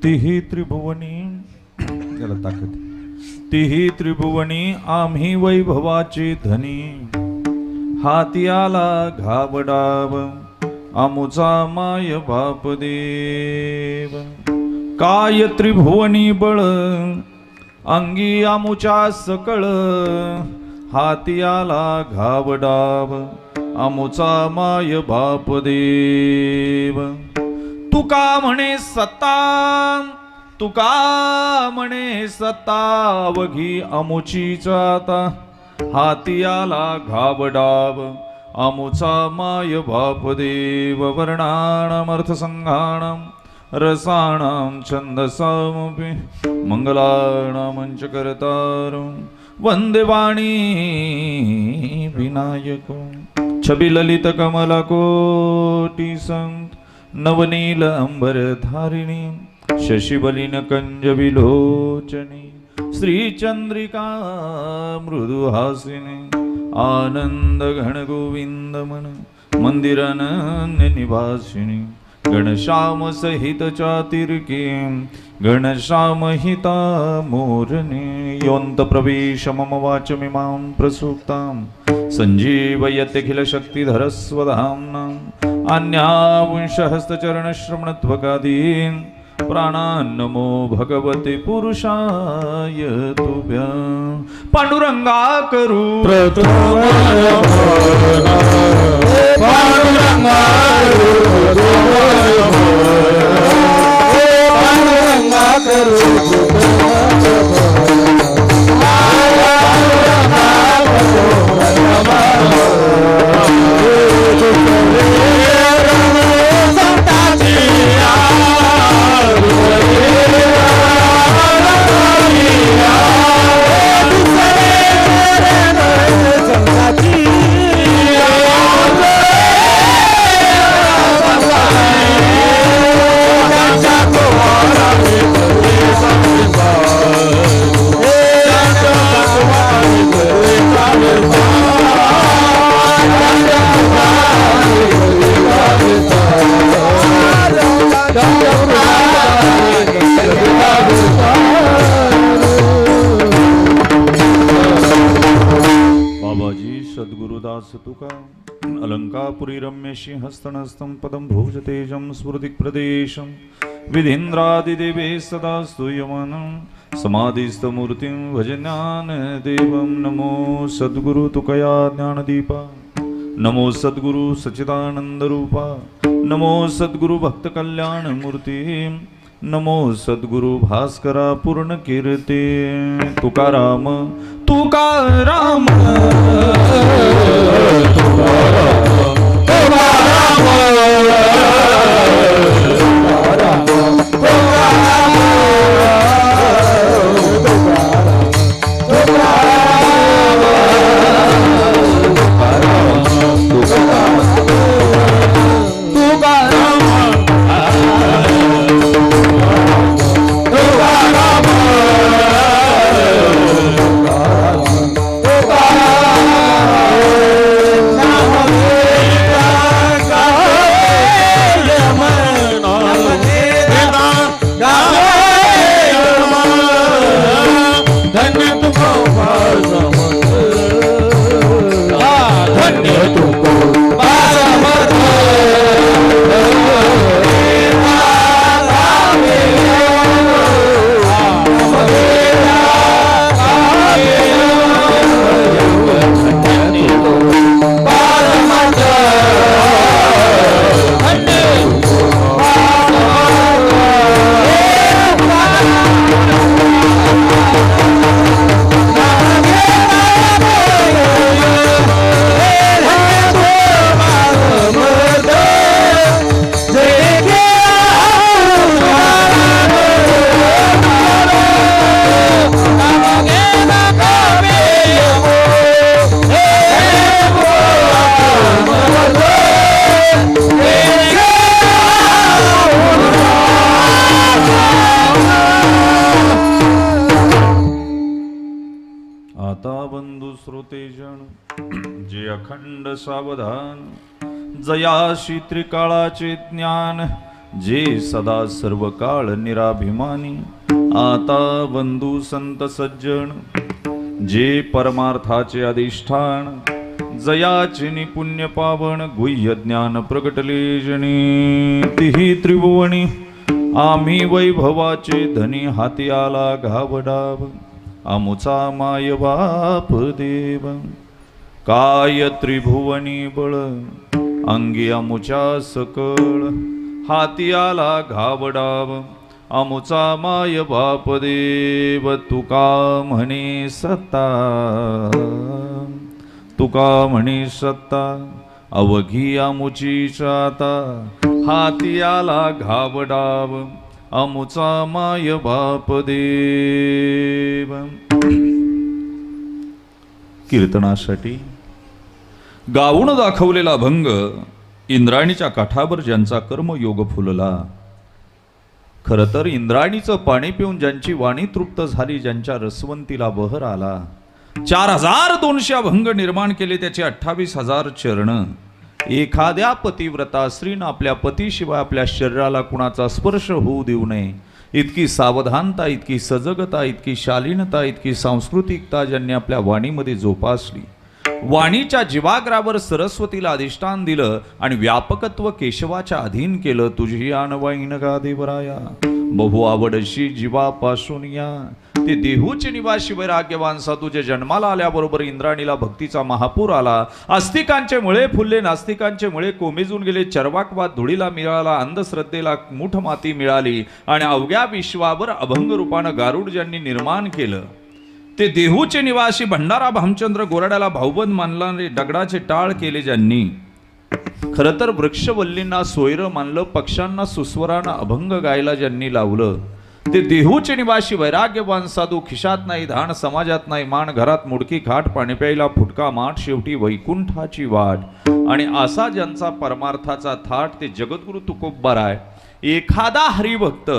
तिही त्रिभुवनी याला ताकद तिही त्रिभुवनी आम्ही वैभवाचे धनी हाती आला घाबडाव आमुचा माय बापदेव काय त्रिभुवनी बळ अंगी आमुच्या सकळ हाती आला घाबडाव आमुचा माय बापदेव तुका म्हणे सत्ता तुका म्हणे सत्ता अवघी अमुचीच आता हाती आला घाबडाव अमुचा माय बापदेव वर्णानाम अर्थसंघानाम रसाणाम छंदसामपि मंगलानामंच करतारं वंदे वाणी विनायको छबि ललित कमल कोटि संत नवनील अंबर धारिणी शशिबलिन कंज विलोचनी श्री चंद्रिका मृदुहासिनी आनंद घन गोविंद मन मंदिरानन्य निवासिनी गणश्याम सहित चातिर्की गणश्याम हिता मोरने योऽन्त प्रवेश मम वाचमिमां प्रसूक्तां सञ्जीवयत्यखिल शक्तिधरस्वधाम्नां अन्यावंशहस्तचरणश्रवणत्वकादीन् प्राणान् नमो भगवते पुरुषाय तुभ्यं पांडुरंगा करू पांडुरंगा सद्गुरुदास तुका अलंकापुरी रम्यशी हस्तनस्तं पदं भोजतेजं स्फुरदिक्प्रदेशं विधीन्द्रादिदेवे सदा स्तूयमानं समाधिस्थमूर्तिं भजन्यानदेवं नमो सद्गुरु तुकया ज्ञानदीपा नमो सद्गुरु सच्चिदानन्दरूपा नमो सद्गुरु भक्तकल्याणमूर्ती नमो सद्गुरु भास्करा पूर्णकीर्ती तुकाराम तुकाराम जे अखंड सावधान जयाशी त्रिकाळाचे ज्ञान जे सदा सर्व काळ निराभिमानी, आता बंधू संत सज्जन, जे परमार्थाचे अधिष्ठान, जयाचे निपुण्य पावन, गुह्य ज्ञान प्रगटले जनी, तिही त्रिभुवनी आम्ही वैभवाचे धनी, हाती आला घावडाव, आमुचा माय बाप देव, काय त्रिभुवनी बळ, अंगी आमुच्या सकळ, हाती आला घावडाव, आमुचा माय बाप देव, तुका म्हणे सत्ता, तुका म्हणे सत्ता, अवघी आमुची चाता, हाती आला घावडाव, आमुचा माय बाप देव. कीर्तनासाठी गाऊन दाखवलेला अभंग, इंद्रायणीच्या काठावर ज्यांचा कर्मयोग फुलला. खरं तर इंद्रायणीचं पाणी पिऊन ज्यांची वाणी तृप्त झाली, ज्यांच्या रसवंतीला बहर आला, 4200 अभंग निर्माण केले, त्याचे 28,000 चरण. एखाद्या पतिव्रता स्त्रीनं आपल्या पतीशिवाय आपल्या शरीराला कुणाचा स्पर्श होऊ देऊ नये, इतकी सावधानता, इतकी सजगता, इतकी शालीनता, इतकी सांस्कृतिकता ज्यांनी आपल्या वाणीमध्ये जोपासली. वाणीच्या जीवाग्रावर सरस्वतीला अधिष्ठान दिलं आणि व्यापकत्व केशवाच्या अधीन केलं. तुझी आणवाईन गा देवराया, बहु आवडशी जीवापासून या. ते देहूचे निवासी वैराग्यवान साधू जे जन्माला आल्याबरोबर इंद्राणीला भक्तीचा महापूर आला. आस्तिकांचे मुळे फुलले, नास्तिकांचे मुळे कोमेजून गेले, चर्वाकवाद धुळीला मिळाला, अंधश्रद्धेला मूठ माती मिळाली आणि अवघ्या विश्वावर अभंग रूपानं गारुड ज्यांनी निर्माण केलं. ते देहूचे निवासी भंडारा भामचंद्र गोराड्याला भाऊबंद मानला, दगडाचे टाळ केले ज्यांनी. खरं तर वृक्षवल्लींना सोयरं मानलं, पक्ष्यांना सुस्वरानं अभंग गायला ज्यांनी लावलं. ते देहूचे निवासी वैराग्यवान साधू, खिशात नाही धाण, समाजात नाही मान, घरात मुडकी खाट, पाणी प्यायला फुटका माठ, शेवटी वैकुंठाची वाट. आणि असा ज्यांचा परमार्थाचा थाट ते जगद्गुरु तुकोबाराय. एखादा हरिभक्त,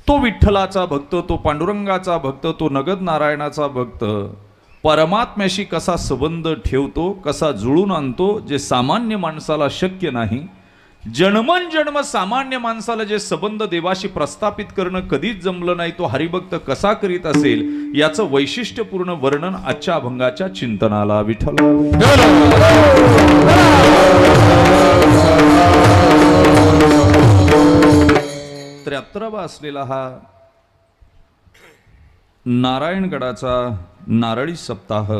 तो विठ्ठलाचा भक्त, तो पांडुरंगाचा भक्त, तो नगद नारायणाचा भक्त, परमात्म्याशी कसा संबंध ठेवतो, कसा जुळून आणतो, जे सामान्य माणसाला शक्य नाही. जन्मन सामान्य माणसाला जे संबंध देवाशी प्रस्थापित करणं कधीच जमलं नाही, तो हरिभक्त कसा करीत असेल, याचं वैशिष्ट्यपूर्ण वर्णन आजच्या अभंगाच्या चिंतनाला. विठ्ठल 73वा असलेला हा नारायणगडाचा नारळी सप्ताह.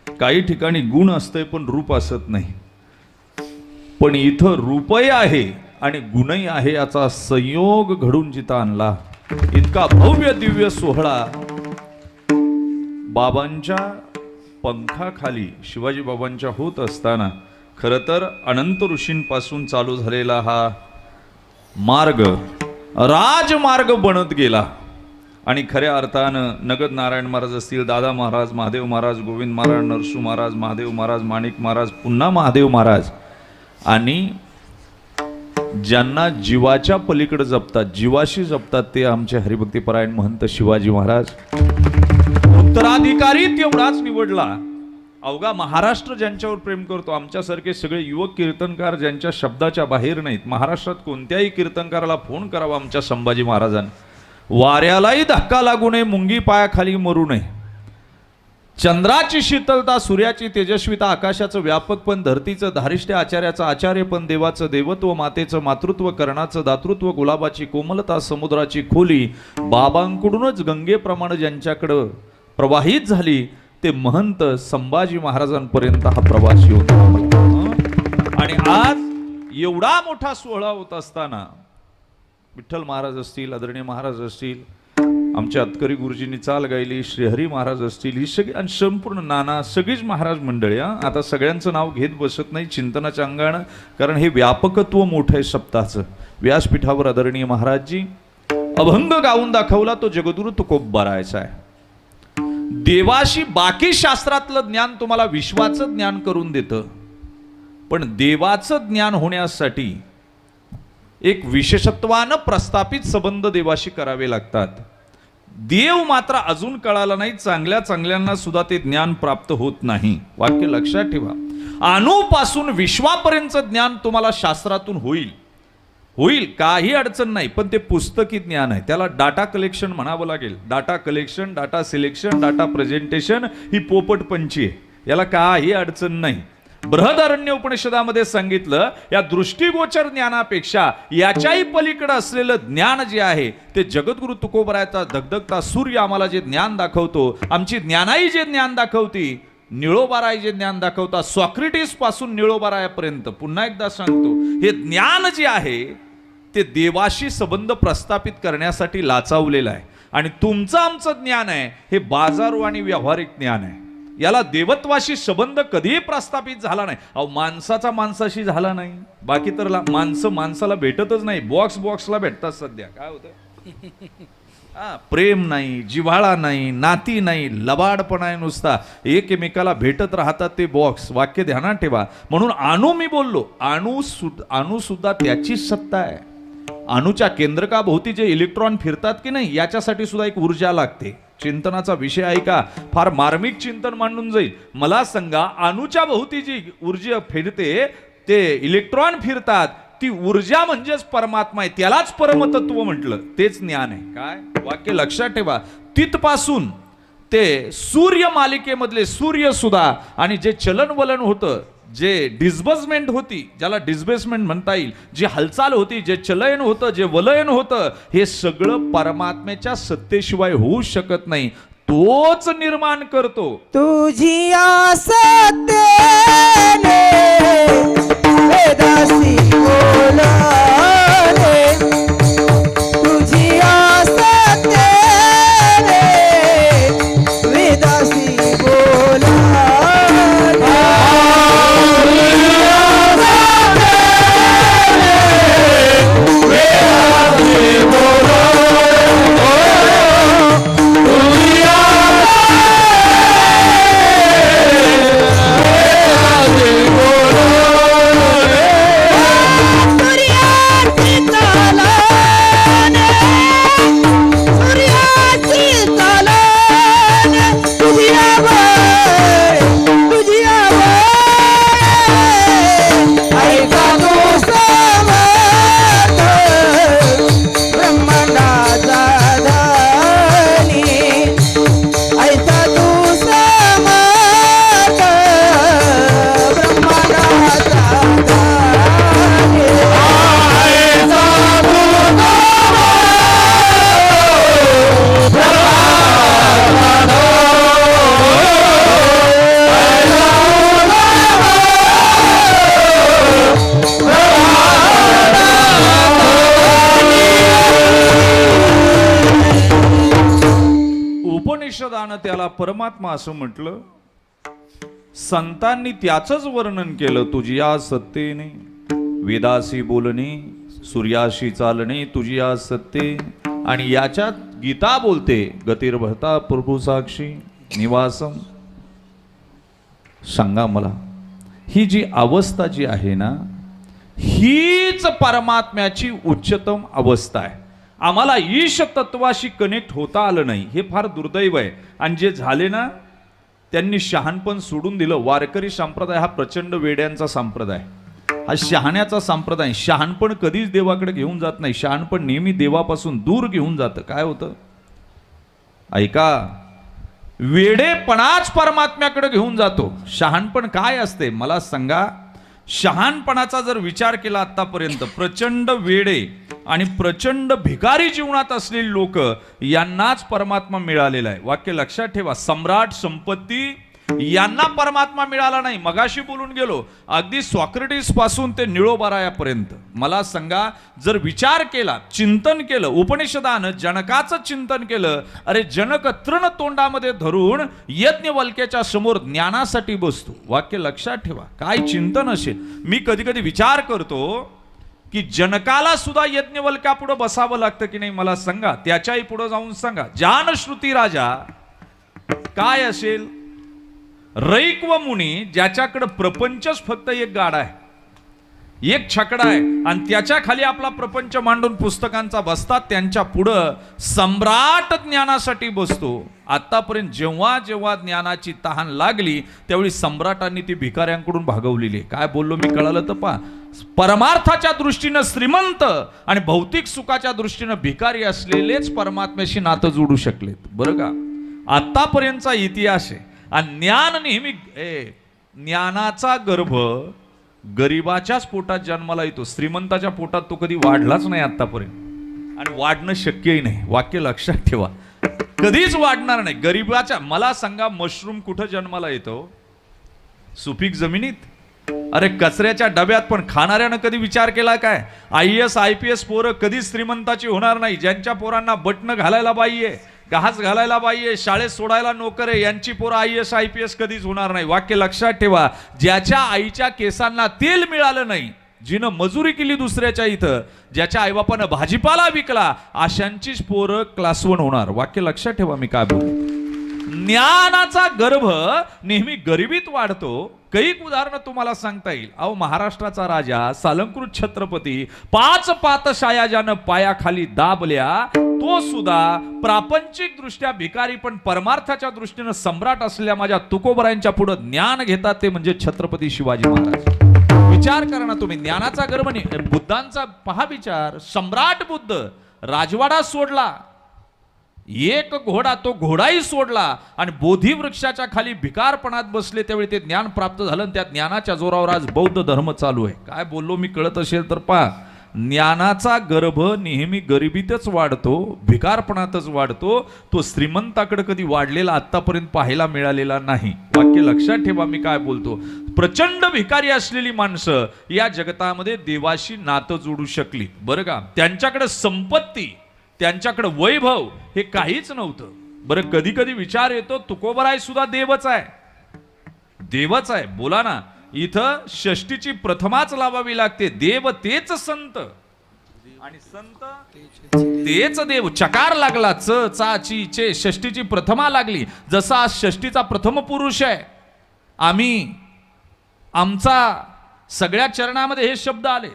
काही ठिकाणी गुण असते पण रूप असत नाही, पण इथं रूपही आहे आणि गुणही आहे, याचा संयोग घडून जिथं आणला. इतका भव्य दिव्य सोहळा बाबांच्या पंखाखाली, शिवाजी बाबांच्या होत असताना, खरं तर अनंत ऋषींपासून चालू झालेला हा मार्ग राजमार्ग बनत गेला. आणि खऱ्या अर्थानं नगद नारायण महाराज असतील, दादा महाराज, महादेव महाराज, गोविंद महाराज, नरसू महाराज, महादेव महाराज, माणिक महाराज, पुन्हा महादेव महाराज, आणि ज्यांना जीवाच्या पलीकडे जपतात, जीवाशी जपतात, ते आमचे हरिभक्तीपरायण महंत शिवाजी महाराज. उत्तराधिकारी तेवढाच निवडला. अवघा महाराष्ट्र ज्यांच्यावर प्रेम करतो, आमच्यासारखे सगळे युवक कीर्तनकार ज्यांच्या शब्दाच्या बाहेर नाहीत. महाराष्ट्रात कोणत्याही कीर्तनकाराला फोन करावा आमच्या संभाजी महाराजांनी. वाऱ्यालाही धक्का लागू नये, मुंगी पायाखाली मरू नये. चंद्राची शीतलता, सूर्याची तेजस्विता, आकाशाचं व्यापकपण, धरतीचं धारिष्ट्य, आचार्याचं आचार्यपण, देवाचं देवत्व, मातेचं मातृत्व, कर्णाचं दातृत्व, गुलाबाची कोमलता, समुद्राची खोली बाबांकडूनच गंगेप्रमाणे ज्यांच्याकडं प्रवाहित झाली, ते महंत संभाजी महाराजांपर्यंत हा प्रवास होता. आणि आज एवढा मोठा सोहळा होत असताना विठ्ठल महाराज असतील, आदरणीय महाराज असतील, आमच्या अतकरी गुरुजींनी चाल गायली, श्रीहरी महाराज असतील, ही सगळी आणि संपूर्ण नाना सगळीच महाराज मंडळी. आता सगळ्यांचं नाव घेत बसत नाही चिंतनाच्या अंगानं, कारण हे व्यापकत्व मोठं आहे सप्ताहाचं. व्यासपीठावर आदरणीय महाराजजी अभंग गाऊन दाखवला, तो जगद्गुरु तुकोबारायचा आहे. देवाशी बाकी शास्त्रातलं ज्ञान तुम्हाला विश्वाचं ज्ञान करून देतं, पण देवाचं ज्ञान होण्यासाठी एक विशेषत्वानं प्रस्थापित संबंध देवाशी करावे लागतात. देव मात्र अजून कळाला नाही, चांगल्या चांगल्यांना सुद्धा ते ज्ञान प्राप्त होत नाही. वाक्य लक्षात ठेवा. अणूपासून विश्वापर्यंतचं ज्ञान तुम्हाला शास्त्रातून होईल, होईल, काही अडचण नाही. पण ते पुस्तकी ज्ञान आहे, त्याला डाटा कलेक्शन म्हणावं लागेल. Data collection, data selection, data presentation ही पोपट पंची आहे, याला काही अडचण नाही. बृहदारण्य उपनिषदामध्ये सांगितलं, या दृष्टीगोचर ज्ञानापेक्षा याच्याही पलीकडे असलेलं ज्ञान जे आहे ते जगद्गुरु तुकोबरायचा धगधगता सूर्य आम्हाला जे ज्ञान दाखवतो, आमची ज्ञानाई जे ज्ञान दाखवती, निळोबाराय जे ज्ञान दाखवतात, सॉक्रेटिस पासून निळोबारायापर्यंत, पुन्हा एकदा सांगतो, हे ज्ञान जे आहे ते देवाशी संबंध प्रस्थापित करण्यासाठी लाचावलेलं आहे. आणि तुमचं आमचं ज्ञान आहे हे बाजारू आणि व्यावहारिक ज्ञान आहे. याला देवत्वाशी संबंध कधीही प्रस्थापित झाला नाही. अहो, माणसाचा माणसाशी झाला नाही, बाकी तर माणसं माणसाला भेटतच नाही. बॉक्सला भेटतात सध्या. काय होतं? प्रेम नाही, जिव्हाळा नाही, नाती नाही, लबाडपणा आहे नुसता. एकमेकाला भेटत राहतात ते बॉक्स. वाक्य ध्यानात ठेवा. म्हणून अणू, मी बोललो, अणू सुद्धा त्याचीच सत्ता आहे. अणूच्या केंद्रकाभोवती जे इलेक्ट्रॉन फिरतात की नाही, याच्यासाठी सुद्धा एक ऊर्जा लागते. चिंतनाचा विषय आहे का, फार मार्मिक चिंतन मांडून जाईल. मला सांगा, अणूच्या भोवती जी ऊर्जा फिरते, ते इलेक्ट्रॉन फिरतात, ती ऊर्जा म्हणजेच परमात्मा आहे. त्यालाच परमतत्व म्हटलं. तेच ज्ञान आहे. काय वाक्य लक्षात ठेवा. तिथपासून ते सूर्य मालिकेमधले सूर्य सुद्धा, आणि जे चलनवलन होतं, जे डिस्बर्समेंट होती, ज्याला डिस्बर्समेंट म्हणता येईल, जी हालचाल होती, जे चलयन होतं, जे वलयन होतं, हे सगळं परमात्म्याच्या सत्तेशिवाय होऊ शकत नाही. तोच निर्माण करतो. तुझी सत्तेने वेदासी बोलाले, तुझी सत्तेने वेदासी बोलाले. उपनिषदानं त्याला परमात्मा असं म्हटलं. संतांनी त्याचंच वर्णन केलं. तुझी या सत्तेने वेदासी बोलणे, सूर्याशी चालणे, तुझी या सत्ते. आणि याच्यात गीता बोलते, गतिर्भता प्रभू साक्षी निवासम. सांगा मला, ही जी अवस्था जी आहे ना, हीच परमात्म्याची उच्चतम अवस्था आहे. आम्हाला ईश तत्वाशी कनेक्ट होता आलं नाही, हे फार दुर्दैव आहे. आणि जे झाले ना, त्यांनी शहाणपण सोडून दिलं. वारकरी संप्रदाय हा प्रचंड वेड्यांचा संप्रदाय, हा शहाण्याचा संप्रदाय. शहाणपण कधीच देवाकडे घेऊन जात नाही. शहाणपण नेहमी देवापासून दूर घेऊन जातं. काय होतं ऐका, वेडेपणाच परमात्म्याकडे घेऊन जातो. शहाणपण काय असते मला सांगा. शहाणपणाचा जर विचार केला आतापर्यंत, प्रचंड वेडे आणि प्रचंड भिकारी जीवनात असलेली लोक यांनाच परमात्मा मिळालेला आहे. वाक्य लक्षात ठेवा. सम्राट, संपत्ती यांना परमात्मा मिळाला नाही. मगाशी बोलून गेलो, अगदी सॉक्रेटिस पासून ते निळोबारायापर्यंत. मला सांगा, जर विचार केला, चिंतन केलं, उपनिषदानं जनकाचं चिंतन केलं, अरे जनक तृण तोंडामध्ये धरून यज्ञवल्क्याच्या समोर ज्ञानासाठी बसतो. वाक्य लक्षात ठेवा. काय चिंतन असेल. मी कधी कधी विचार करतो की जनकाला सुद्धा यज्ञवल्क्या पुढे बसावं लागतं की नाही मला सांगा. त्याच्याही पुढे जाऊन सांगा, जानश्रुती राजा काय असेल. रैक व मुनी, ज्याच्याकडे प्रपंचच फक्त एक गाडा आहे, एक छकडा आहे आणि त्याच्या खाली आपला प्रपंच मांडून पुस्तकांचा बसतात, त्यांच्या पुढं सम्राट ज्ञानासाठी बसतो. आतापर्यंत जेव्हा जेव्हा ज्ञानाची तहान लागली त्यावेळी सम्राटांनी ती भिकाऱ्यांकडून भागवलेली. काय बोललो मी कळालं तर पा. परमार्थाच्या दृष्टीनं श्रीमंत आणि भौतिक सुखाच्या दृष्टीनं भिकारी असलेलेच परमात्म्याशी नातं जोडू शकलेत. बरं का, आतापर्यंतचा इतिहास आहे. आणि ज्ञान नेहमी ज्ञानाचा गर्भ गरिबाच्याच पोटात जन्माला येतो, श्रीमंताच्या पोटात तो कधी वाढलाच नाही आतापर्यंत, आणि वाढणं शक्यही नाही. वाक्य लक्षात ठेवा, कधीच वाढणार नाही. गरिबाच्या, मला सांगा मशरूम कुठं जन्माला येतो? सुपीक जमिनीत. अरे कचऱ्याच्या डब्यात. पण खाणाऱ्यानं कधी विचार केला काय? IAS IPS पोरं कधीच श्रीमंताची होणार नाही. ज्यांच्या पोरांना बटणं घालायला बाई आहे, घास घालायला बाई आहे, शाळेत सोडायला नोकर आहे, यांची पोरं IAS IPS कधीच होणार नाही. वाक्य लक्षात ठेवा. ज्याच्या आईच्या केसांना तेल मिळालं नाही, जिनं मजुरी केली दुसऱ्याच्या इथं, ज्याच्या आईबापानं भाजीपाला विकला, अशांचीच पोरं क्लास 1 होणार. वाक्य लक्षात ठेवा मी काय बोलतो. ज्ञानाचा गर्भ नेहमी गरिबीत वाढतो. कैक उदाहरणं तुम्हाला सांगता येईल. अहो, महाराष्ट्राचा राजा, सालंकृत छत्रपती, 5 पातशाया ज्यानं पायाखाली दाबल्या, तो सुद्धा प्रापंचिक दृष्ट्या भिकारी पण परमार्थाच्या दृष्टीनं सम्राट असलेल्या माझ्या तुकोबरायांच्या पुढे ज्ञान घेतात, ते म्हणजे छत्रपती शिवाजी महाराज. विचार करा ना तुम्ही, ज्ञानाचा गर्भ. बुद्धांचा पहा विचार. सम्राट बुद्ध राजवाडा सोडला, एक घोडा, तो घोडाही सोडला आणि बोधी वृक्षाच्या खाली भिकारपणात बसले, त्यावेळी ते ज्ञान प्राप्त झालं आणि त्या ज्ञानाच्या जोरावर आज बौद्ध धर्म चालू आहे. काय बोललो मी कळत असेल तर पहा. ज्ञानाचा गर्भ नेहमी गरिबीतच वाढतो, भिकारपणातच वाढतो. तो श्रीमंताकडे कधी वाढलेला आतापर्यंत पाहायला मिळालेला नाही. वाक्य लक्षात ठेवा मी काय बोलतो. प्रचंड भिकारी असलेली माणसं या जगतामध्ये देवाशी नातं जोडू शकली. बरं का, त्यांच्याकडे संपत्ती, त्यांच्याकडे वैभव हे काहीच नव्हतं. बरं, कधी कधी विचार येतो, तुकोबराय सुद्धा देवच आहे. देवच आहे. बोला ना, इथं षष्टीची प्रथमाच लावावी लागते. देव तेच संत आणि संत तेच देव. चकार लागला, च चा ची चे, षष्टीची प्रथमा लागली. जसा आज षष्टीचा प्रथम पुरुष आहे आम्ही, आमचा सगळ्या चरणामध्ये हे शब्द आले.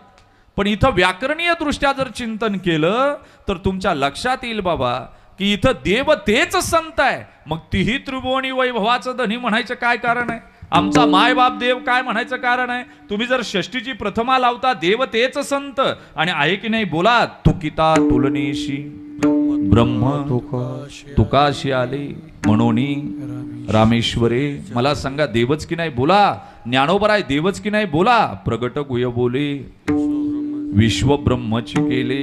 पण इथं व्याकरणीय दृष्ट्या जर चिंतन केलं तर तुमच्या लक्षात येईल बाबा की इथं देव तेच संत आहे. मग तिही त्रिभुवनी वैभवाचं धनी म्हणायचं काय कारण आहे? आमचा मायबाप देव काय म्हणायचं कारण आहे? तुम्ही जर षष्टीची प्रथमा लावता, देव तेच संत आणि आहे की नाही बोला. तुकिता तुलनेशी ब्रह्म तुकाशी आले म्हणोनी रामेश्वरे. मला सांगा, देवच की नाही बोला. ज्ञानोबराय देवच की नाही बोला. प्रगट गुह्य बोले विश्व ब्रह्मची केले.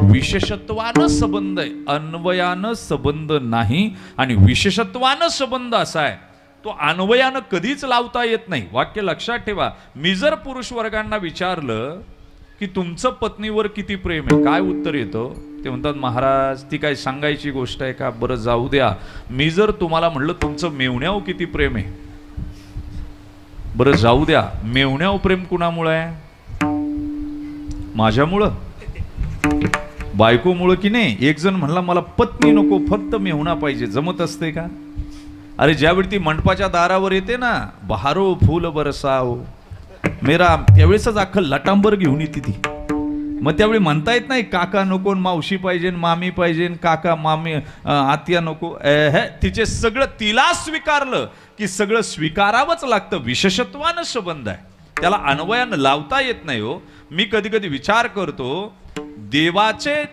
विशेषत्वानं संबंध आहे, अन्वयानं संबंध नाही. आणि विशेषत्वानं संबंध असा आहे, तो अन्वयानं कधीच लावता येत नाही. वाक्य लक्षात ठेवा. मी जर पुरुष वर्गांना विचारलं की तुमचं पत्नीवर किती प्रेम आहे, काय उत्तर येतं? ते म्हणतात, महाराज ती काय सांगायची गोष्ट आहे का? बरं जाऊ द्या. मी जर तुम्हाला म्हणलं तुमचं मेवण्यावर किती प्रेम आहे, बरं जाऊ द्या. मेवण्यावर प्रेम कुणामुळे आहे? माझ्यामुळं, बायकोमुळं की नाही? एक जण म्हणला मला पत्नी नको, फक्त मेहुणा पाहिजे. जमत असते का? अरे ज्यावेळी ती मंडपाच्या दारावर येते ना, बहारो फूल बरसाओ मेरा, त्यावेळेसच अख्खं लटांबर घेऊन येते ती. मग त्यावेळी म्हणता येत नाही काका नको, मावशी पाहिजे, मामी पाहिजे, काका मामी आत्या नको. तिचे सगळं तिला स्वीकारलं की सगळं स्वीकारावंच लागतं. विशेषत्वानं संबंध आहे, त्याला अन्वयानं लावता येत नाही हो. मी कधी कधी विचार करतो, देवाचे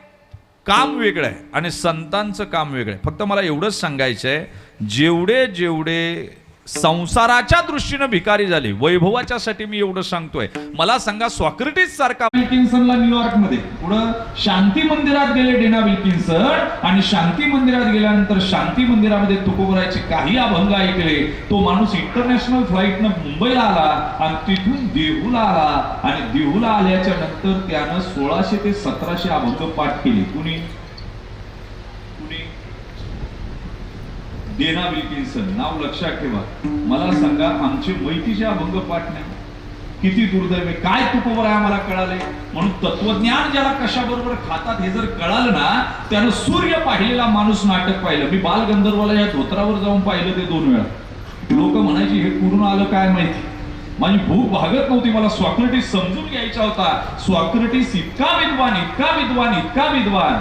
काम वेगळं आहे आणि संतांचं काम वेगळं आहे. फक्त मला एवढंच सांगायचं आहे, जेवढे जेवढे संसाराच्या दृष्टीनं भिकारी झाले, वैभवाच्या साठी मी एवढं सांगतोय. मला सांगा, सॉक्रेटिस सारखा विल्किन्सनला न्यूयॉर्क मध्ये पुढं शांती मंदिरात गेले डेना विल्किन्सन, आणि शांती मंदिरात गेल्यानंतर शांती मंदिरामध्ये तुकोबरायचे काही अभंग ऐकले. तो माणूस इंटरनॅशनल फ्लाईटनं मुंबईला आला आणि तिथून देहूला आला, आणि देहूला आल्याच्या नंतर त्यानं 1600 ते 1700 अभंग पाठ केले. कुणी? Dana Wilkinson. नाव लक्षात ठेवा. मला सांगा, आमचे मैतीचे अभंग पाठ नाही. किती दुर्दैव आहे. काय तुकोबराय आम्हाला कळाले? म्हणून तत्वज्ञान ज्याला कशाबरोबर खातात हे जर कळालं ना, त्यानं सूर्य पाहिलेला माणूस नाटक पाहिलं. मी बालगंधर्वाला या धोत्रावर जाऊन पाहिलं ते 2 वेळा. लोक म्हणायची हे कुठून आलं काय माहिती. माझी भूक भागत नव्हती, मला सॉक्रेटिस समजून घ्यायचा होता. सॉक्रेटिस इतका विद्वान, इतका विद्वान, इतका विद्वान.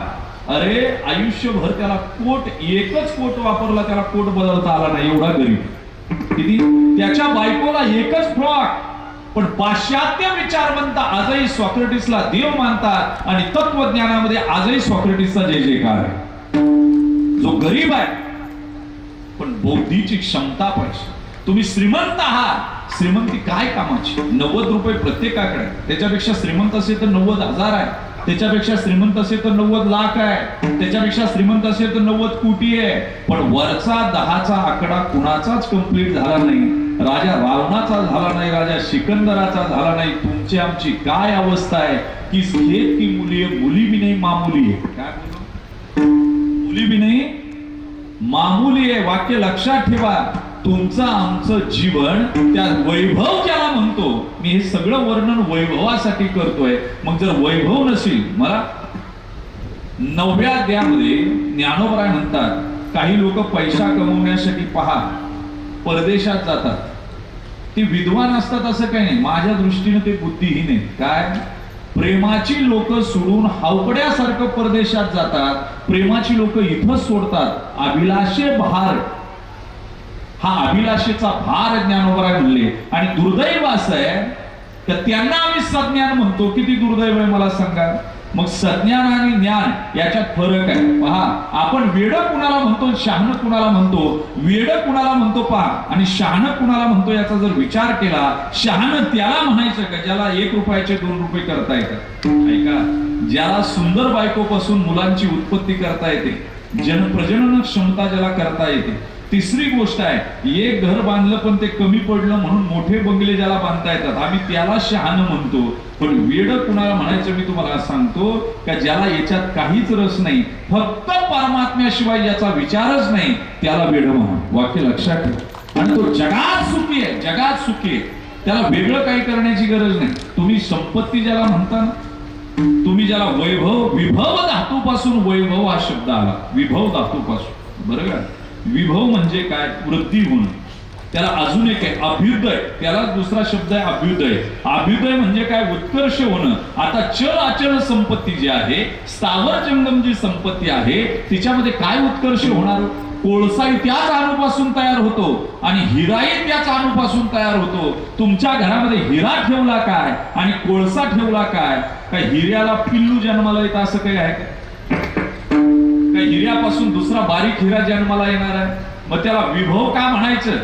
अरे आयुष्यभर त्याला एकच कोट वापरला, त्याला कोट बदलता आला नाही, एवढा गरीब. किती? त्याच्या बायकोला एकच फ्रॉक. पण पाश्चात्य विचारवंत आजही सॉक्रेटिसला देव मानतात आणि तत्वज्ञानामध्ये आजही सॉक्रेटिसचा जय जयकार आहे. जो गरीब आहे पण बौद्धीची क्षमता पाहिजे. तुम्ही श्रीमंत आहात, श्रीमंती काय कामाची? 90 रुपये प्रत्येकाकडे. त्याच्यापेक्षा श्रीमंत असेल तर 90,000 आहे, त्याच्यापेक्षा श्रीमंत असेल तर 90 लाख आहे, त्याच्यापेक्षा श्रीमंत असेल तर 90 कोटी आहे. पण वरचा 10चा आकडा कुणाचाच कंप्लीट झाला नाही. राजा रावणाचा झाला नाही, राजा सिकंदराचा झाला नाही. तुमची आमची काय अवस्था आहे की खेत की मुली आहे, मुली भी नाही मामूली आहे. काय बोलू? मुली भी नाही मामूली आहे. वाक्य लक्षात ठेवा. तुमचं आमचं जीवन त्या वैभव ज्याला म्हणतो, मी हे सगळं वर्णन वैभवासाठी करतोय. मग जर वैभव नसेल, मला 9व्या अध्यायामध्ये ज्ञानोबराय म्हणतात, काही लोक पैसा कमवण्यासाठी पहा परदेशात जातात. ते विद्वान असतात असं काही नाही, माझ्या दृष्टीने ते बुद्धिहीन आहेत. काय? प्रेमाची लोक सोडून हावकड्यासारखं परदेशात जातात, प्रेमाची लोक इथंच सोडतात. अभिलाषे भार, हा अभिलाषेचा भार ज्ञानोबराय म्हणले. आणि दुर्दैव असं आहे तर त्यांना आम्ही सज्ञान म्हणतो. किती दुर्दैव आहे मला सांगा. मग सज्ञान आणि ज्ञान याच्यात फरक आहे. पहा, आपण वेड कुणाला म्हणतो, शहाणं कुणाला म्हणतो. वेड कुणाला म्हणतो पहा, आणि शहाणं कुणाला म्हणतो याचा जर विचार केला, शहाणं त्याला म्हणायचं का ज्याला 1 रुपयाचे 2 रुपये करता येतात. ऐका, ज्याला सुंदर बायकोपासून मुलांची उत्पत्ती करता येते, प्रजनन क्षमता ज्याला करता येते. तिसरी गोष्ट आहे, एक घर बांधलं पण ते कमी पडलं म्हणून मोठे बंगले ज्याला बांधता येतात, आम्ही त्याला शहाणं म्हणतो. पण वेड कुणाला म्हणायचं मी तुम्हाला सांगतो का ज्याला याच्यात काहीच रस नाही, फक्त परमात्म्याशिवाय याचा विचारच नाही, त्याला वेड म्हणा. वाक्य लक्षात ठेवा. आणि तो जगात सुखी आहे, जगात सुखी आहे. त्याला वेगळं काही करण्याची गरज नाही. तुम्ही संपत्ती ज्याला म्हणता, तुम्ही ज्याला वैभव, विभव धातूपासून वैभव हा शब्द आला. विभव धातूपासून, बरं का? विभव म्हणजे काय? वृद्धी होणं. त्याला अजून एक आहे अभ्युदय, त्याला दुसरा शब्द आहे अभ्युदय. अभ्युदय म्हणजे काय? उत्कर्ष होणं. आता चल अचल संपत्ती जी आहे, स्थावर जंगम जी संपत्ती आहे, तिच्यामध्ये काय उत्कर्ष होणार? कोळसाही त्याच अणूपासून तयार होतो आणि हिराही त्याच अणूपासून तयार होतो. तुमच्या घरामध्ये हिरा ठेवला काय आणि कोळसा ठेवला काय? काय हिऱ्याला पिल्लू जन्माला येतं असं काही आहे का? काय हिऱ्यापासून दुसरा बारीक हिरा जन्माला येणार आहे? मग त्याला विभव का म्हणायचं?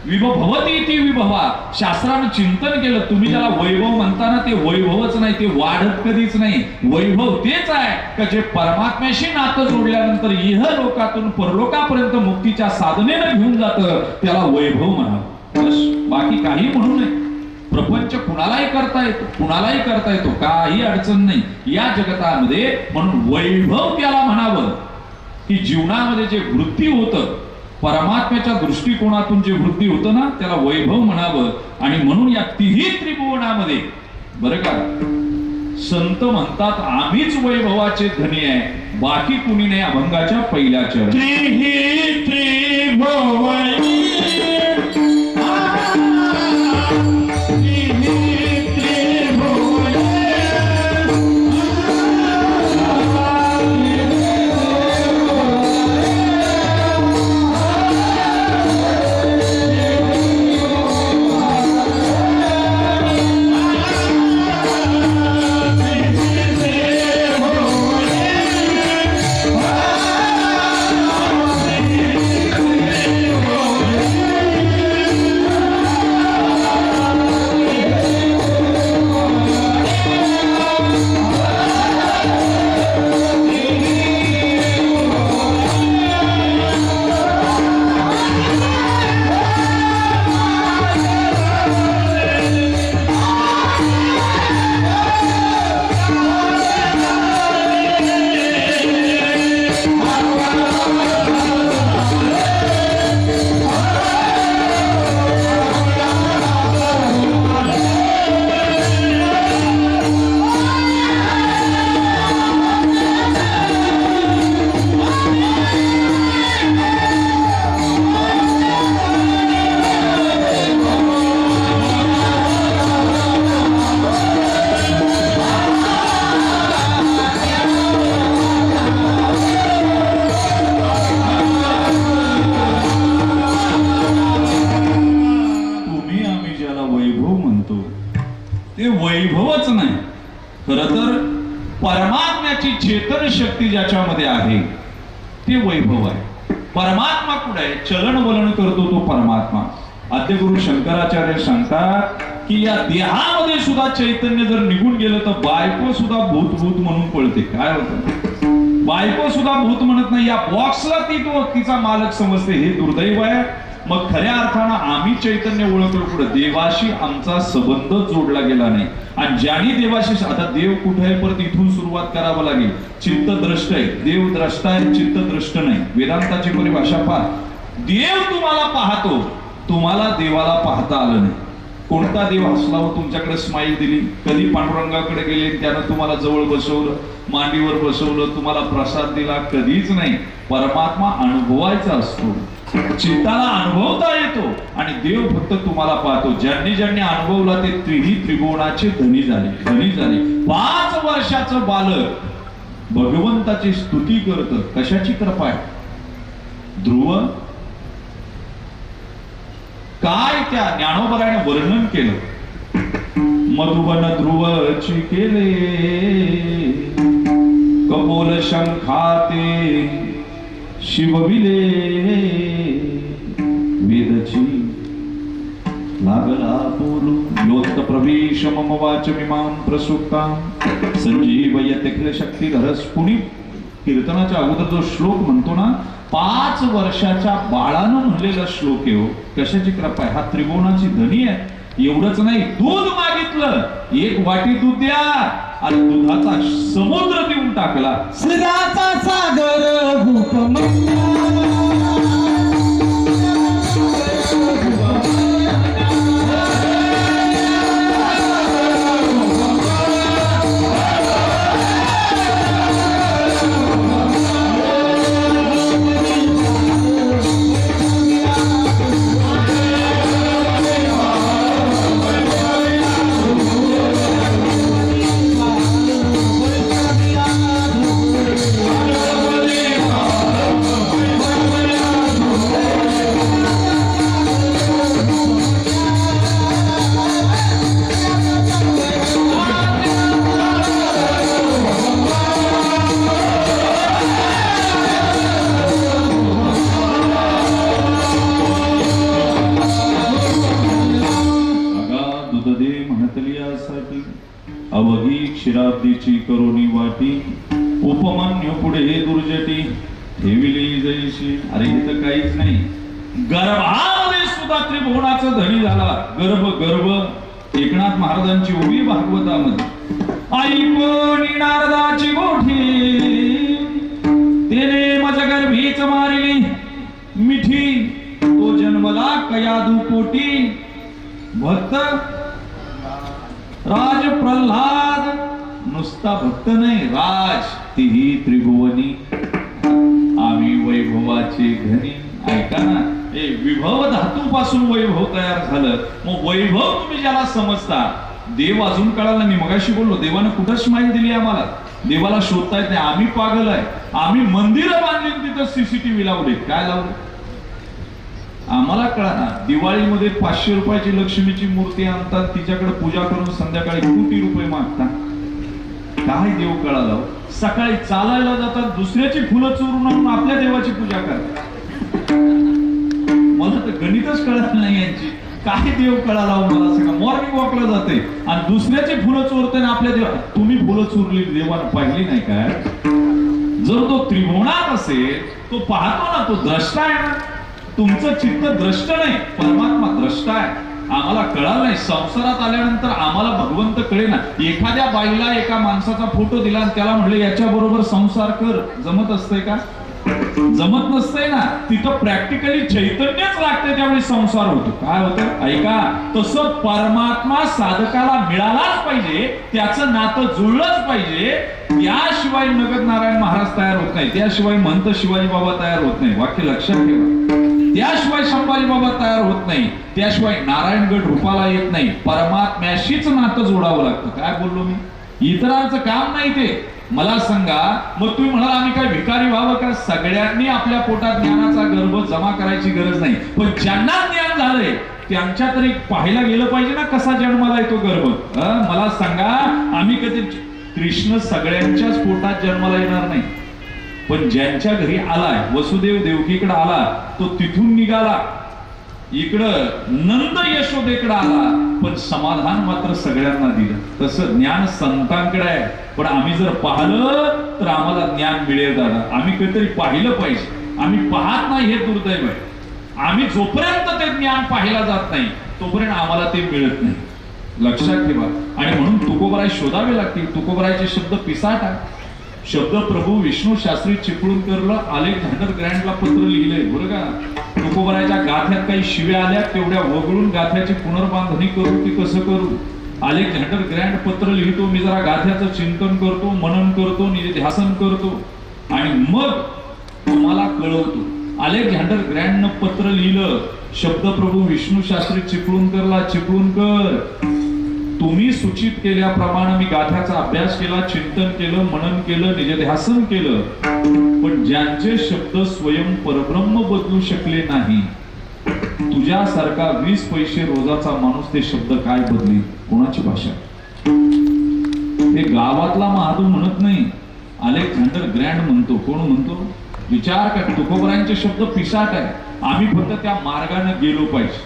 विभव भवती इति विभवा. शास्त्रानं चिंतन केलं. तुम्ही ज्याला वैभव म्हणताना ते वैभवच नाही, ते वाढत कधीच नाही. वैभव तेच आहे का जे परमात्म्याशी नातं जोडल्यानंतर इह लोकातून परलोकापर्यंत मुक्तीच्या साधनेनं घेऊन जातं, त्याला वैभव म्हणावं. बस, बाकी काही म्हणू नये. प्रपंच कुणालाही करता येतो, कुणालाही करता येतो, काही अडचण नाही या जगतामध्ये. म्हणून वैभव त्याला म्हणावं की जीवनामध्ये जे वृत्ती होतं, परमात्म्याच्या दृष्टिकोनातून जे वृत्ती होतं ना, त्याला वैभव म्हणावं. आणि म्हणून या तिन्ही त्रिभुवनामध्ये, बरं का, संत म्हणतात आम्हीच वैभवाचे धनी आहे, बाकी कुणी नाही. अभंगाच्या पहिल्या चरण परमात्म्याची चेतन शक्ती ज्याच्यामध्ये आहे ते वैभव आहे. परमात्मा कुठे आहे? चलन वलन करतो तो परमात्मा. आद्यगुरु शंकराचार्य सांगतात की या देहामध्ये सुद्धा चैतन्य जर निघून गेलं तर बायको सुद्धा भूत भूत म्हणून पळते. काय होतं? बायको सुद्धा भूत म्हणत नाही, या बॉक्सला ती तिचा मालक समजते. हे दुर्दैव आहे. मग खऱ्या अर्थानं आम्ही चैतन्य ओळखलो पुढे देवाशी आमचा संबंध जोडला गेला नाही. आणि ज्यांनी देवाशी, आता देव कुठे आहे परत इथून सुरुवात करावं लागेल. चित्तद्रष्ट आहे, देव द्रष्टा आहे, चित्तद्रष्ट नाही. वेदांताची परिभाषा पहा. देव तुम्हाला पाहतो, तुम्हाला देवाला पाहता आलं नाही. कोणता देव हसला हो तुमच्याकडे स्माईल दिली? कधी पांडुरंगाकडे गेले त्यानं तुम्हाला जवळ बसवलं, मांडीवर बसवलं, तुम्हाला प्रसाद दिला? कधीच नाही. परमात्मा अनुभवायचा असतो, चित्ताला अनुभवता येतो आणि देव फक्त तुम्हाला पाहतो. ज्यांनी ज्यांनी अनुभवला ते त्रिभुवनाचे धनी झाले. 5 वर्षाचं बालक भगवंताची स्तुती करतं. कशाची कृपा आहे? ध्रुव काय त्या ज्ञानोबराने वर्णन केलं. मधुबन ध्रुवची केले कपोल शंखाते शिवविले वेदची लागला बोलू योक्त प्रवेश मम वाचमिमां प्रसुप्तां संजीवयते किल शक्तिधरस. पुढील कीर्तनाच्या अगोदर जो श्लोक म्हणतो ना, 5 वर्षाच्या बाळानं म्हणलेला श्लोक आहे. कशाची कृपा आहे? हा त्रिभुवनाची धनी आहे. एवढंच नाही, दूध मागितलं, 1 वाटी दूध द्या, आणि दुधाचा समुद्र देऊन टाकला. सुराचा सागर भूप अवघी क्षीराब्दीची करोनी वाटी उपमान्य पुढे दुर्जटी ठेविली जैशी. अरे इथं काहीच नाही. गर्भामध्ये सुद्धा त्रिभुवनाचा धनी झाला. गर्भ एकनाथ महाराजांची उभी भागवतामध्ये. ऐकोनी नारदाची गोठी तेने मज गर्भीच मारिली मिठी तो जन्मला कयादू पोटी. भक्त राज प्रल्हाद नुसता भक्त नाही, राज तीही त्रिभुवनी आम्ही वैभवाचे धनी. ऐका ना, हे विभव धातूपासून वैभव तयार झालं. मग वैभव तुम्ही ज्याला समजता, देव अजून कळाला. मी मगाशी बोललो देवानं कुठं स्माईल दिली आम्हाला? देवाला शोधता येत नाही. आम्ही पागल आहे. आम्ही मंदिरं बांधली तिथं सीसीटीव्ही लावले. काय लावले आम्हाला कळा ना. दिवाळीमध्ये 500 रुपयाची लक्ष्मीची मूर्ती आणतात, तिच्याकडे पूजा करून संध्याकाळी कोटी रुपये मागतात. काय देव कळाला? सकाळी चालायला जातात, दुसऱ्याची फुलं चोरून आणून आपल्या देवाची पूजा करतात. मला तर गणितच कळत नाही यांची. काय देव कळाला मला सांगा? मॉर्निंग वॉकला जाते आणि दुसऱ्याची फुलं चोरते ना आपल्या देवा. तुम्ही फुलं चोरली देवानं पाहिली नाही काय? जर तो त्रिभुवनात असेल तो पाहतो ना, तो द्रष्टा आहे ना. तुमचं चित्त द्रष्ट नाही, परमात्मा द्रष्टा आहे. आम्हाला कळालं नाही. संसारात आल्यानंतर आम्हाला भगवंत कळे ना. एखाद्या बाईला एका माणसाचा फोटो दिला आणि त्याला म्हटलं याच्या बरोबर संसार कर, जमत असतंय का? जमत नसतंय ना. तिथं प्रॅक्टिकली चैतन्यच लागते, त्यावेळी संसार होतो. काय होतं ऐका, तसं परमात्मा साधकाला मिळालाच पाहिजे, त्याचं नातं जुळलंच पाहिजे. त्याशिवाय नगद नारायण महाराज तयार होत नाही, त्याशिवाय महंत शिवाजी बाबा तयार होत नाही. वाक्य लक्षात ठेवा. त्याशिवाय संभाजी बाबा तयार होत नाही, त्याशिवाय नारायणगड रूपाला येत नाही. परमात्म्याशीच नातं जोडावं लागतं. काय बोललो मी? इतरांचं काम नाही ते. मला सांगा, मग तुम्ही म्हणाल आम्ही काय भिकारी व्हावं का? सगळ्यांनी आपल्या पोटात ज्ञानाचा गर्भ जमा करायची गरज नाही, पण ज्यांना ज्ञान झालंय त्यांच्या तरी पाहायला गेलं पाहिजे ना, कसा जन्माला येतो गर्भ. मला सांगा, आम्ही कधी कृष्ण सगळ्यांच्याच पोटात जन्माला येणार नाही, पण ज्यांच्या घरी आलाय, वसुदेव देवकीकडे आला, तो तिथून निघाला, इकडं नंद यशोदेकडे आला, पण समाधान मात्र सगळ्यांना दिलं. तसं ज्ञान संतांकडे आहे, पण आम्ही जर पाहिलं तर आम्हाला ज्ञान मिळेल. दादा, आम्ही कधीतरी पाहिलं पाहिजे. आम्ही पाहत नाही, हे दुर्दैव आहे. आम्ही जोपर्यंत ते ज्ञान पाहिला जात नाही तोपर्यंत आम्हाला ते मिळत नाही. लक्षात ठेवा. आणि म्हणून तुकोबराय शोधावे लागतील. तुकोबरायचे शब्द पिसाट आहे. शब्द प्रभू विष्णू शास्त्री चिपळूणकरला अलेक्झांडर ग्रँडला पत्र लिहिलंय, बरं का. तुकोबरायच्या गाथ्यात काही शिव्या आल्या, तेवढ्या वगळून गाथ्याची पुनर्बांधणी करू की कसं करू. अलेक्झांडर ग्रँड पत्र लिहितो, मी जरा गाथ्याचं चिंतन करतो, मनन करतो, निध्यासन करतो आणि मग तुम्हाला कळवतो. अलेक्झांडर ग्रँडनं पत्र लिहिलं, शब्द प्रभू विष्णू शास्त्री चिपळूणकरला, चिपळूणकर, तुम्ही सूचित केल्याप्रमाणे मी गाथ्याचा अभ्यास केला, चिंतन केलं, मनन केलं, निजध्यासन केलं, पण ज्यांचे शब्द स्वयं परब्रह्म बदलू शकले नाही, तुझ्यासारखा 20 पैसे रोजाचा माणूस ते शब्द काय बदली, कोणाची भाषा. हे गावातला महादू म्हणत नाही, अलेक्झांडर ग्रँड म्हणतो. कोण म्हणतो? विचार कर. तुकोबरायांचे शब्द पिसाट आहे. आम्ही फक्त त्या मार्गाने गेलो पाहिजे.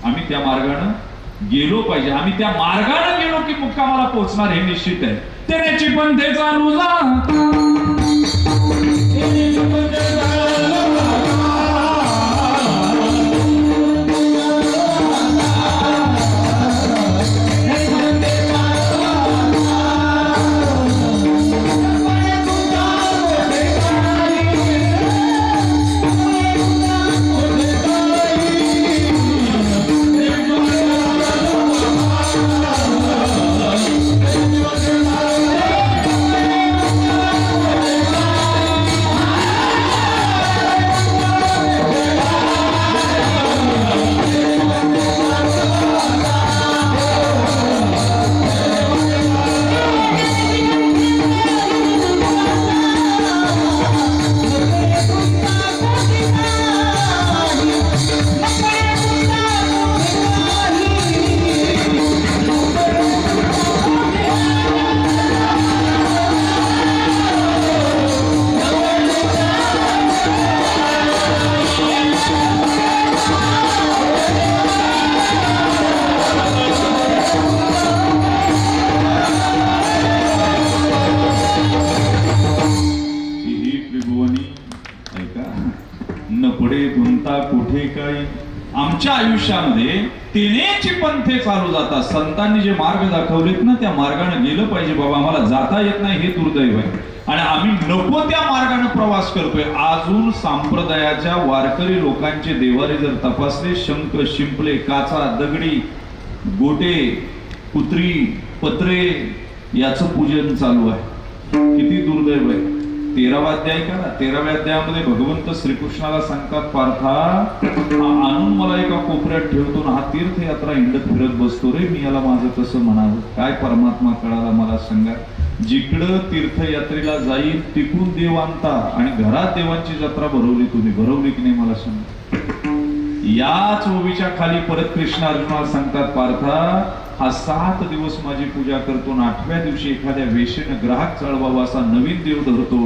आम्ही त्या मार्गाने गेलो पाहिजे. आम्ही त्या मार्गाने गेलो की मुक्कामाला पोहोचणार, हे निश्चित आहे. तेनेची पंथे चालू जा, कुठे काय. आमच्या आयुष्यामध्ये तिनेची पंथे चालू जातात. संतांनी जे मार्ग दाखवलेत ना, त्या मार्गाने गेलं पाहिजे. बाबा, आम्हाला जाता येत नाही, हे दुर्दैव आहे, आणि आम्ही नको त्या मार्गाने प्रवास करतोय. अजून संप्रदायाच्या वारकरी लोकांचे देवारे जर तपासले, शंख, शिंपले, काचा, दगडी, गोटे, कुत्री, पत्रे याचं पूजन चालू आहे. किती दुर्दैव आहे. 13वा अध्याय का, 13व्या अध्यायामध्ये भगवंत श्रीकृष्णाला सांगतात, पार्था, हा आणून मला एका कोपऱ्यात ठेवतो ना, हा तीर्थयात्रा हिंडत फिरत बसतो रे, मी याला माझं कसं म्हणावं. काय परमात्मा कळाला मला सांगा. जिकडं तीर्थयात्रेला जाईल तिकून देव आणता, आणि घरात देवांची जत्रा भरवली, तुम्ही भरवली की नाही मला सांगा. याच ओवीच्या खाली परत कृष्ण अर्जुनाला सांगतात, पार्था, हा 7 दिवस माझी पूजा करतो, 8व्या दिवशी एखाद्या वेशेनं ग्राहक चळवावा असा नवीन देव धरतो.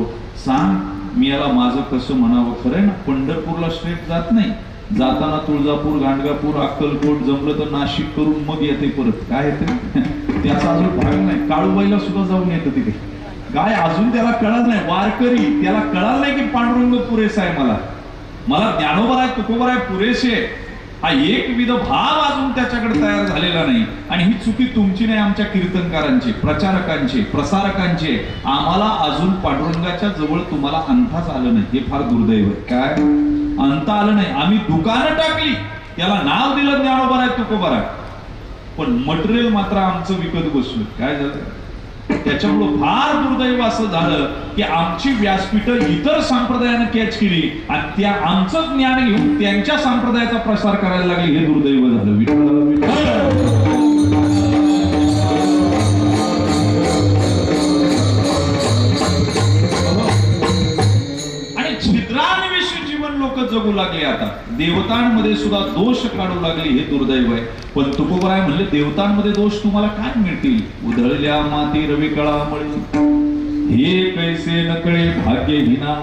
सांग, मी याला माझं कसं म्हणावं. खरंय ना, पंढरपूरला स्ट्रेट जात नाही, जाताना तुळजापूर, गाणगापूर, अक्कलकोट, जमलं तर नाशिक करून मग येते परत. काय येते त्याचा अजून भाग नाही. काळूबाईला सुद्धा जाऊन येतं तिथे. काय अजून त्याला कळत नाही. वारकरी त्याला कळालं नाही की पांडुरंग पुरेसा आहे, मला ज्ञानोबा आहे, तुकोबा आहे पुरेसे. हा एकविध भाव अजून त्याच्याकडे तयार झालेला नाही. आणि ही चुकी तुमची नाही, आमच्या कीर्तनकारांची, प्रचारकांची, प्रसारकांची. आम्हाला अजून पांडुरंगाच्या जवळ तुम्हाला अंताच आलं नाही, हे फार दुर्दैव आहे. काय अंत आलं नाही. आम्ही दुकानं टाकली, त्याला नाव दिलं ज्ञानोबा आहे, तुकोबा आहे, पण मटेरियल मात्र आमचं विकत बसलो. काय झालं? त्याच्यामुळं फार दुर्दैव असं झालं की आमची व्यासपीठं इतर संप्रदायाने कॅच केली, आणि त्या आमचं ज्ञान घेऊन त्यांच्या संप्रदायाचा प्रसार करायला लागले. हे दुर्दैव झालं. आणि छिद्रान्वेषी जीवन लोक जगू लागले. आता देवतांमध्ये सुद्धा दोष काढू लागले, हे दुर्दैव आहे. पण तुकोबराय म्हणले देवतांमध्ये दोष तुम्हाला काय मिळतील? उधळल्या माती रवी कळामुळे हे कैसे नकळे भाग्यहीना.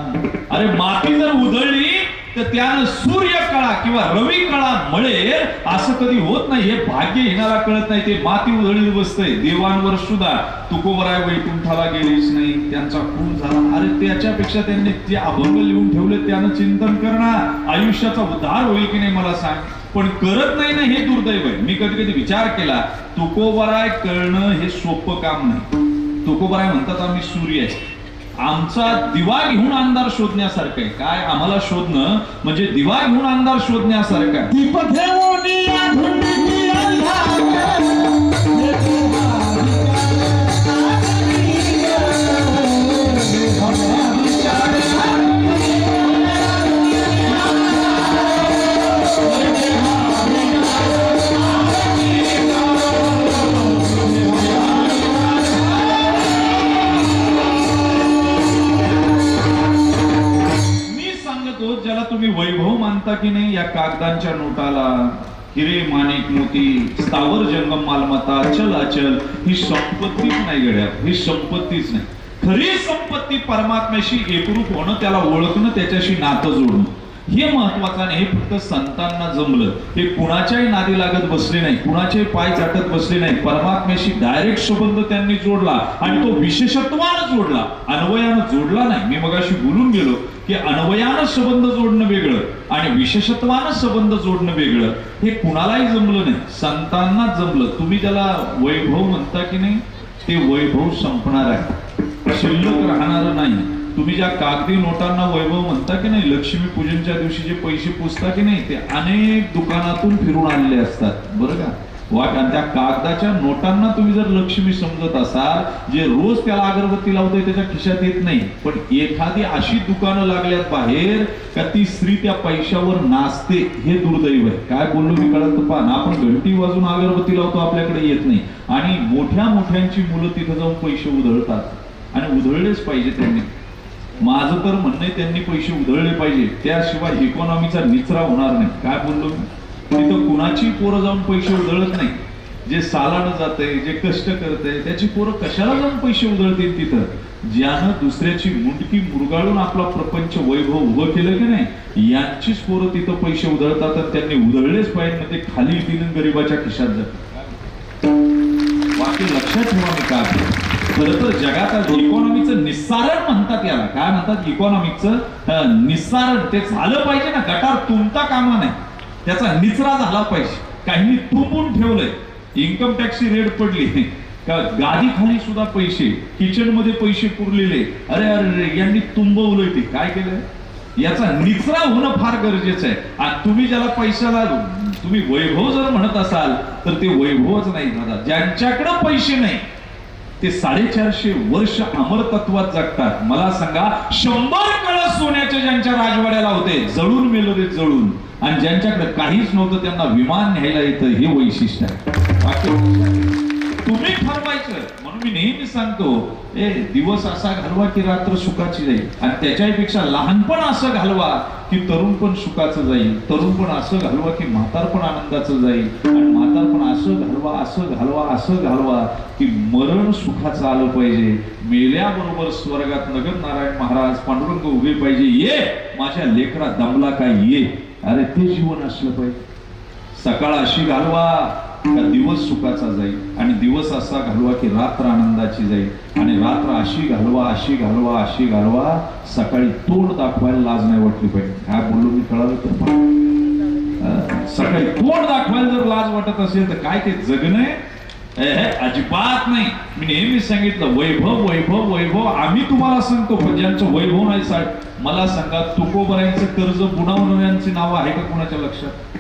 अरे माती जर उधळली तर त्यानं सूर्य कळा किंवा रवी कळा मळे असं कधी होत नाही. हे भाग्यहीनाला कळत नाही. ते माती उधळीत बसतंय. देवांवर सुद्धा तुकोबराय वैकुंठाला गेलीच नाही, त्यांचा खून झाला. अरे त्याच्यापेक्षा त्यांनी जे अभंग लिहून ठेवले त्यानं चिंतन करणार, आयुष्याचा उद्धार होईल की नाही मला सांग. पण करत नाही ना, हे दुर्दैव आहे. मी कधी कधी विचार केला, तुकोबराय कळणं हे सोपं काम नाही. तुकोबराय म्हणतात आम्ही सूर्य आहे, आमचा दिवा घेऊन अंधार शोधण्यासारखं आहे. काय आम्हाला शोधणं म्हणजे दिवा घेऊन अंधार शोधण्यासारखं आहे. दीपक घेऊन या धुंदीची अंधार, ज्याला तुम्ही वैभव मानता की नाही, या कागदांच्या नोटाला हिरे माणिक मोती स्थावर जंगम मालमत्ता चल अचल ही संपत्तीच नाही गड्या, ही संपत्तीच नाही. खरी संपत्ती परमात्म्याशी एकरूप होणं, त्याला ओळखणं, त्याच्याशी नातं जोडणं हे महत्वाचं आहे. हे फक्त संतांना जमलं. हे कुणाच्याही नादी लागत बसले नाही, कुणाचे पाय चाटत बसले नाही. परमात्म्याशी डायरेक्ट संबंध त्यांनी जोडला आणि तो विशेषत्वानं जोडला, अन्वयानं जोडला नाही. मी मगाशी बोलून गेलो की अन्वयानं संबंध जोडणं वेगळं आणि विशेषत्वानं संबंध जोडणं वेगळं. हे कुणालाही जमलं नाही, संतांना जमलं. तुम्ही त्याला वैभव म्हणता की नाही, ते वैभव संपणार आहे, शिल्लक राहणार नाही. तुम्ही ज्या कागदी नोटांना वैभव म्हणता की नाही, लक्ष्मी पूजनच्या दिवशी जे पैसे पुसता की नाही, ते अनेक दुकानातून फिरून आलेले असतात बरं का. वाट आणि त्या कागदाच्या नोटांना तुम्ही जर लक्ष्मी समजत असाल, जे रोज त्याला अगरबत्ती लावतोय त्याच्या खिशात येत नाही, पण एखादी अशी दुकानं लागल्यात बाहेर का ती स्त्री त्या पैशावर नाचते, हे दुर्दैव आहे. काय बोललो मी कळत पहा ना. आपण घंटी वाजून अगरबत्ती लावतो, आपल्याकडे येत नाही. आणि मोठ्या मोठ्यांची मुलं तिथं जाऊन पैसे उधळतात आणि उधळलेच पाहिजे त्यांनी. माझं तर म्हणणं आहे त्यांनी पैसे उधळले पाहिजे, त्याशिवाय इकॉनॉमीचा निचरा होणार नाही. काय बोललो मी? तिथं कुणाची पोरं जाऊन पैसे उधळत नाही. जे सालानं जाते, जे कष्ट करते, त्याची पोरं कशाला जाऊन पैसे उधळतील तिथं? ज्यानं दुसऱ्याची मुंडकी मुरगाळून आपला प्रपंच वैभव उभं केलं की नाही, यांचीच पोरं तिथं पैसे उधळतात. तर त्यांनी उधळलेच पाहिजे, म्हणजे खाली येतील गरीबाच्या खिशात जातात. बाकी लक्षात ठेवा मी काय. खरं तर जगात इकॉनॉमीचं निस्सारण म्हणतात याला. काय म्हणतात? इकॉनॉमिकचं निस्सारण. ते झालं पाहिजे ना. गटार तुंबता कामा नाही, त्याचा निचरा झाला पाहिजे. काहींनी तुंबून ठेवलंय. इन्कम टॅक्सची रेड पडली का गादी खाली सुद्धा पैसे, किचन मध्ये पैसे पुरलेले. अरे अरे यांनी तुंबवलंय. ते काय केलं? याचा निचरा होणं फार गरजेचं आहे. आणि तुम्ही ज्याला पैशाला तुम्ही वैभव जर म्हणत असाल तर ते वैभवच नाही दादा. ज्यांच्याकडे पैसे नाही ते 450 वर्ष अमरतत्वात जगतात. मला सांगा, 100 कळस सोन्याचे ज्यांच्या राजवाड्याला होते, जळून मेलो ते जळून. आणि ज्यांच्याकडे काहीच नव्हतं त्यांना विमान न्यायला येतं, हे वैशिष्ट्य आहे. तुम्ही ठरवायचं. म्हणून मी नेहमी सांगतो, दिवस असा घालवा की रात्र सुखाची जाईल. आणि त्याच्यापेक्षा लहानपण असं घालवा की तरुण पण सुखाचं जाईल. तरुण पण असं घालवा की म्हातारपण आनंदाचं जाईल. आणि म्हातारपण असं घालवा, असं घालवा, असं घालवा की मरण सुखाचं आलं पाहिजे. मेल्याबरोबर स्वर्गात नगर नारायण महाराज पांडुरंग उभे पाहिजे. ये माझ्या लेकरा दमला काय ये. अरे ते जीवन असलं पाहिजे. सकाळ अशी घालवा का दिवस सुखाचा जाईल, आणि दिवस असा घालवा की रात्र आनंदाची जाईल. आणि रात्र अशी घालवा, अशी घालवा, अशी घालवा सकाळी तोंड दाखवायला लाज नाही वाटली पाहिजे. काय बोललो मी कळालं तर? सकाळी तोंड दाखवायला जर लाज वाटत असेल तर काय ते जगणं आहे? अजिबात नाही. मी नेहमी सांगितलं, वैभव वैभव वैभव. आम्ही तुम्हाला सांगतो, पण ज्यांचं वैभव नाही, मला सांगा, तुकोबरायांचं कर्ज बुडवणाऱ्यांची नावं आहे का कोणाच्या लक्षात?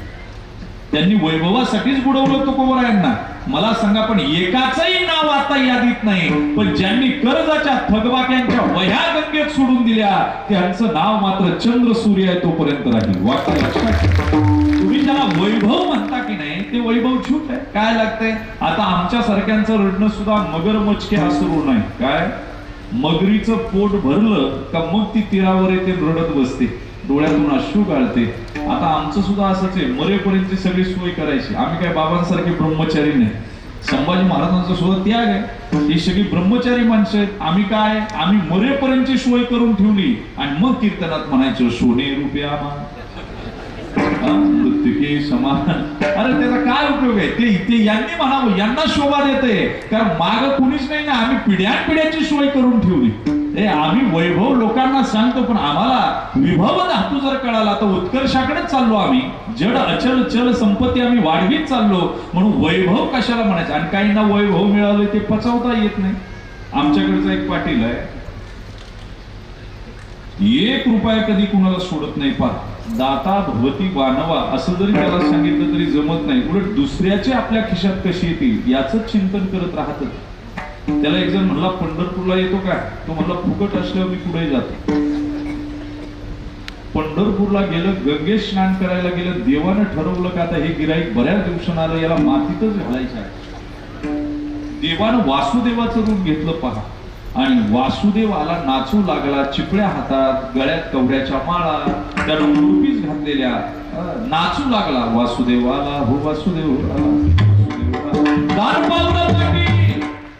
त्यांनी वैभवासाठीच बुडवलं तुकोबरायांना. मला सांगा, पण एकाचंही नाव आता यादीत नाही. पण ज्यांनी कर्जाच्या थकबाक्यांच्या वह्या गंगेत सोडून दिल्या, त्यांचं नाव मात्र चंद्र सूर्य आहे तोपर्यंत राहील. वाक्य लक्षात. तुम्ही ज्याला वैभव म्हणता की नाही, ते वैभव झूट आहे. काय लागतंय आता? आमच्या सारख्यांचं रडणं सुद्धा मगर मचके असरू नाही. काय? मगरीचं पोट भरलं का मग ती तीरावर येते रडत बसते. डोळ्यातून अश्रू गाळते. आता आमचं सुद्धा असंच आहे, मरेपर्यंत सगळी सोय करायची. आम्ही काय बाबांसारखे ब्रह्मचारी नाही. संभाजी महाराजांचा सुद्धा त्याग आहे. ही सगळी ब्रह्मचारी माणसं आहेत. आम्ही काय, आम्ही मरेपर्यंतची सोय करून ठेवली आणि मग कीर्तनात म्हणायचं सोने रुपया मृत्युके समान. अरे त्याचा काय उपयोग आहे? ते यांनी म्हणावं, यांना शोभा देते, कारण माग कुणीच नाही ना. आम्ही पिढ्यानपिढ्याची सोय करून ठेवली. आम्ही वैभव लोकांना सांगतो, पण आम्हाला विभव धातू जर कळाला तर उत्कर्षाकडेच चाललो आम्ही. जड अचल चल संपत्ती आम्ही वाढवीत चाललो, म्हणून वैभव कशाला म्हणायचं. आणि काहींना वैभव मिळाले ते पचवता येत नाही. आमच्याकडचा एक पाटील आहे, 1 रुपया कधी कुणाला सोडत नाही. पार दाता भगवती बानवा असं जरी त्याला सांगितलं तरी जमत नाही. उलट दुसऱ्याचे आपल्या खिशात कशी येतील याच चिंतन करत राहत. त्याला एक जण म्हणला, पंढरपूरला येतो का? तो म्हणला, फुकट असल्यावर मी पुढे जातो. पंढरपूरला गेलं, गंगेत स्नान करायला गेलं. देवानं ठरवलं का आता हे गिराईक बऱ्याच दिवसानं आलं, याला मातीतच घालायचं आहे. देवानं वासुदेवाचं रूप घेतलं पहा. आणि वासुदेव आला, नाचू लागला, चिपळ्या हातात, गळ्यात कवड्याच्या माळा, त्याला उडपीच घातलेल्या, नाचू लागला. वासुदेवाला हो वासुदेव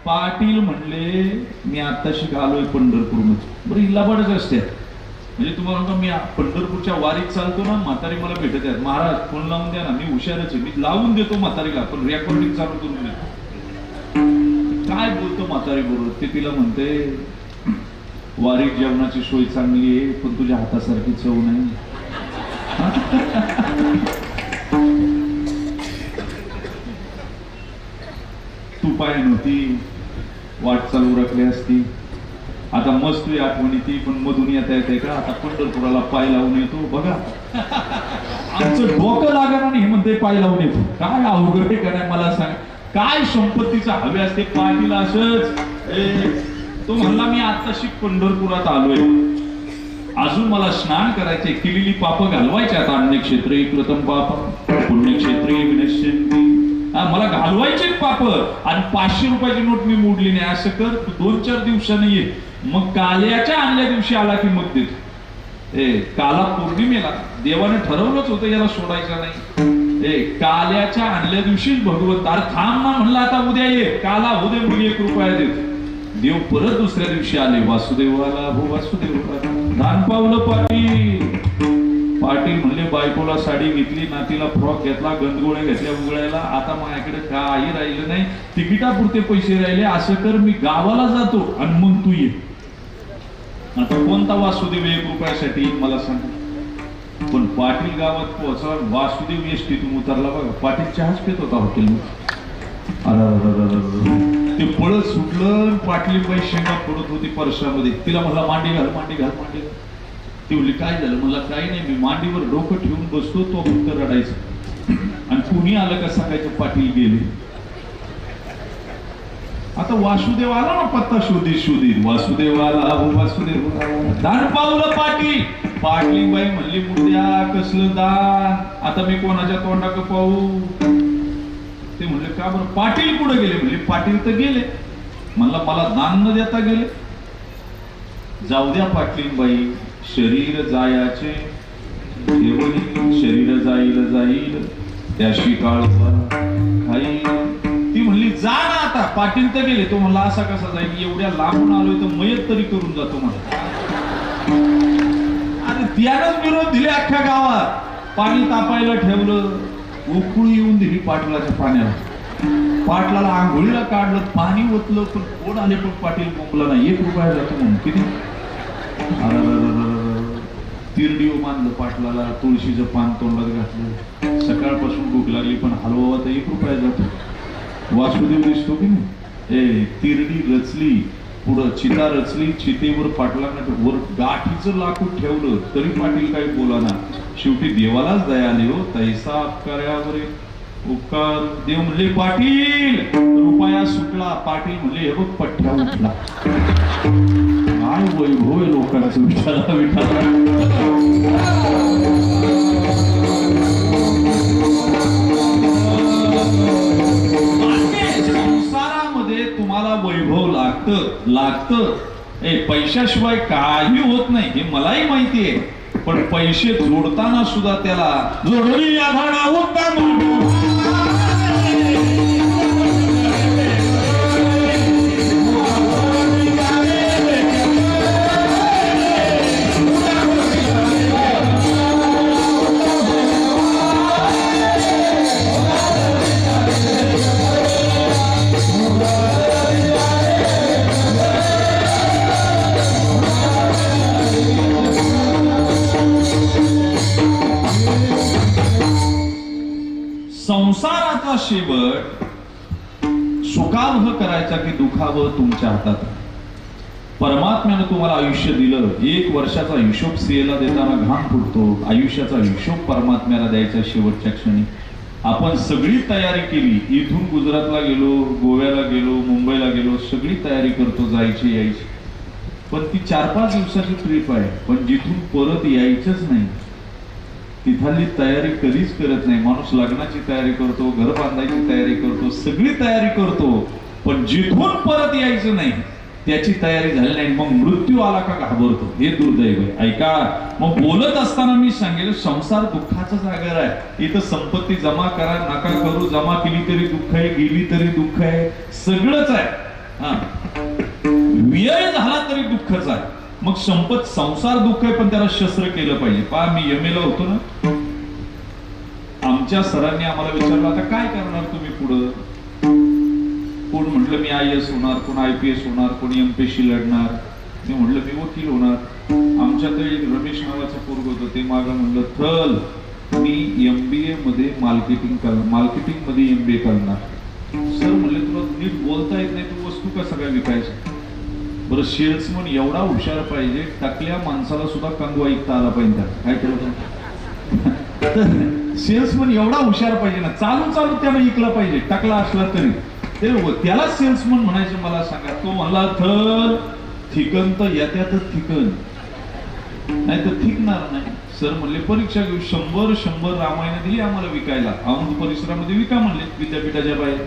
पाटील म्हणले, मी आत्ताशी आलोय पंढरपूरमध्ये. बरं हिला बडच असते. म्हणजे तुम्हाला म्हणतो, मी पंढरपूरच्या वारीत चालतो ना, म्हातारी मला भेटत आहेत. महाराज फोन लावून द्या ना, मी हुशारच आहे, मी लावून देतो म्हातारीला, पण रेकॉर्डिंग चालू करून देतो. काय बोलतो म्हातारी बरोबर? ते तिला म्हणते, वारीत जेवणाची सोय चांगली आहे, पण तुझ्या हातासारखी चव नाही. तू पाय नव्हती, वाटचाल उरकली असती. आता मस्त आठवणी ती, पण मधून येता येते का? आता पंढरपुराला पाय लावून येतो बघा. आमचं डोकं लागणार आणि हे म्हणते पाय लावून येतो. काय अवघड आहे का नाही मला सांग. काय संपत्तीचा हवे असते पाटील असंच. तो म्हणला, मी आत्ताशी पंढरपुरात आलोय, अजून मला स्नान करायचे, केलेली पाप घालवायचे. आता अन्यक्षेत्री कृतम पाप पुण्यक्षेत्री विनश्यन्ति. मला घालवायचे पाप. आणि 500 रुपयाची नोट मी मोडली नाही. असं कर, तू 2-4 दिवसांनी ये, मग काल्याच्या आणल्या दिवशी आला की मग देतो. काला पौर्णिमेला देवाने ठरवलंच होतं याला सोडायचं नाही. काल्याच्या आणल्या दिवशीच भगवंत, अरे थांब ना म्हणला, आता उद्या ये, काला उद्या मग 1 रुपया देतो. देव परत दुसऱ्या दिवशी आले. वासुदेवाला हो वासुदेवाला. धान पावलं पाटील. पाटील म्हणले, बायकोला साडी घेतली, नातीला फ्रॉक घेतला, गंधगोळ्या घेतल्या उघडायला, आता माझ्याकडे काही राहिलं नाही, तिकिटापुरते पैसे राहिले. असं कर, मी गावाला जातो आणि मग तू ये. आता कोणता वासुदेव 1 रुपयासाठी मला सांग. पण पाटील गावात पोहोचला, वासुदेव एसटीतून उतरला बघा. पाटील चहाच पित होता हॉटेलमध्ये. ते पळत सुटलं. पाटलीबाई शेंगा पडत होती परशामध्ये. तिला म्हणला, मांडी घाल मांडी घाल मांडी घाल. ती म्हणली, काय झालं? मला काही नाही, मी मांडीवर डोकं ठेवून बसतो, तो फक्त रडायचं. आणि कुणी आलं का सांगायचं, पाटील गेले. आता वासुदेव आला ना, पत्ता शोधित वासुदेव आला हो वासुदेव. दान पावलं पाटील. पाटलीबाई म्हणली, मुद्द्या कसलं दान, आता मी कोणाच्या तोंडाक पाहू. ते म्हणले, का बरं? पाटील कुठे गेले? म्हणले, पाटील तर गेले. म्हणला, मला दान न देता गेले. जाऊ द्या पाटलीबाई, शरीर जायाचे शरीर जाईल त्याशी काळ खाईल. ती म्हणली, जा ना आता, पाटील तर गेले. तो म्हणला, असा कसा जाईल, एवढ्या लांबून आलोय तर मयत तरी करून जातो मला. आणि त्यानंच विरोध दिले अख्ख्या गावात. पाणी तापायला ठेवलं, उकळी येऊन दिली पाटलाच्या पाण्याला. पाटलाला आंघोळीला काढलं, पाणी ओतलं, पण कोण आले, पण पाटील बोंबला नाही. 1 रुपया जातो म्हणून. किती? तिरडीव मानलं पाटलाला, तुळशीचं पान तोंडात घातलं. सकाळपासून भूक लागली, पण हलवा तर 1 रुपया जातो. वासुदेव दिसतो की नाही. तिरडी रचली, पुढं चिता रचली, चितेवर पाटलांना वर गाठीचं लाकूड ठेवलं, तरी पाटील काही बोलाना. शेवटी देवालाच दया आली हो. तैसा अपकार्यावर उपकार. देव म्हणले, पाटील रुपया सुटला. पाटील म्हणले, हे बघ पठ्ठा उठला. काय वैभव आहे लोकांचं. विठाला विठाला. संसारामध्ये तुम्हाला वैभव लागतं. पैशाशिवाय काही होत नाही, हे मलाही माहिती आहे. पण पैसे जोडताना सुद्धा त्याला जोडणी आघाडा उत्तम संसाराचा शेवट सुखावह करायचा की दुखावह तुमच्या हातात आहे. परमात्म्यानं तुम्हाला आयुष्य दिलं, 1 वर्षाचा हिशोब सीएला देताना घाम फुटतो. आयुष्याचा हिशोब परमात्म्याला द्यायचा शेवटच्या क्षणी. आपण सगळी तयारी केली, इथून गुजरातला गेलो, गोव्याला गेलो, मुंबईला गेलो, सगळी तयारी करतो जायची यायची, पण ती 4-5 दिवसाची ट्रिप आहे. पण जिथून परत यायचंच नाही तिथली तयारी कधीच करत नाही. माणूस लग्नाची तयारी करतो, घर बांधायची तयारी करतो, सगळी तयारी करतो, पण जिथून परत यायचं नाही त्याची तयारी झाली नाही. मग मृत्यू आला का घाबरतो. हे दुर्दैव आहे. ऐका, मग बोलत असताना मी सांगेल संसार दुःखाचा जागर आहे. इथं संपत्ती जमा करा नका करू, जमा केली तरी दुःख आहे, गेली तरी दुःख आहे, सगळंच आहे. हा, व्यय झाला तरी दुःखच आहे. मग संसार दुःख आहे, पण त्याला शस्त्र केलं पाहिजे. पहा, मी एम ला होतो ना, आमच्या सरांनी आम्हाला विचारलं आता काय करणार तुम्ही पुढं. कोण म्हटलं मी IAS होणार, कोण IPS होणार, कोणी MPSC लढणार. मी म्हटलं मी वकील होणार. आमच्यात एक रमेश नावाचं पोरग होतं, ते मागं म्हणलं चल मी MBA मध्ये मार्केटिंग मध्ये MBA करणार. सर म्हणले तुला नीट बोलता येत नाही, तू वस्तू कसं काय विकायचं. बरं, सेल्समन एवढा हुशार पाहिजे, टाकल्या माणसाला सुद्धा कंगवा ऐकता आला पाहिजे. काय केलं सेल्समन एवढा हुशार पाहिजे ना, चालू त्यानं ऐकला पाहिजे, टाकला असला तरी. ते त्याला सेल्समन म्हणायचं. मला सांगा, तो म्हणला थल थिकन तर येत्यातच थिकन, नाही तर थिकणार नाही. सर म्हणले परीक्षा घेऊ, 100 रामायण दिली आम्हाला विकायला, औंध परिसरामध्ये विका म्हणले विद्यापीठाच्या बाहेर.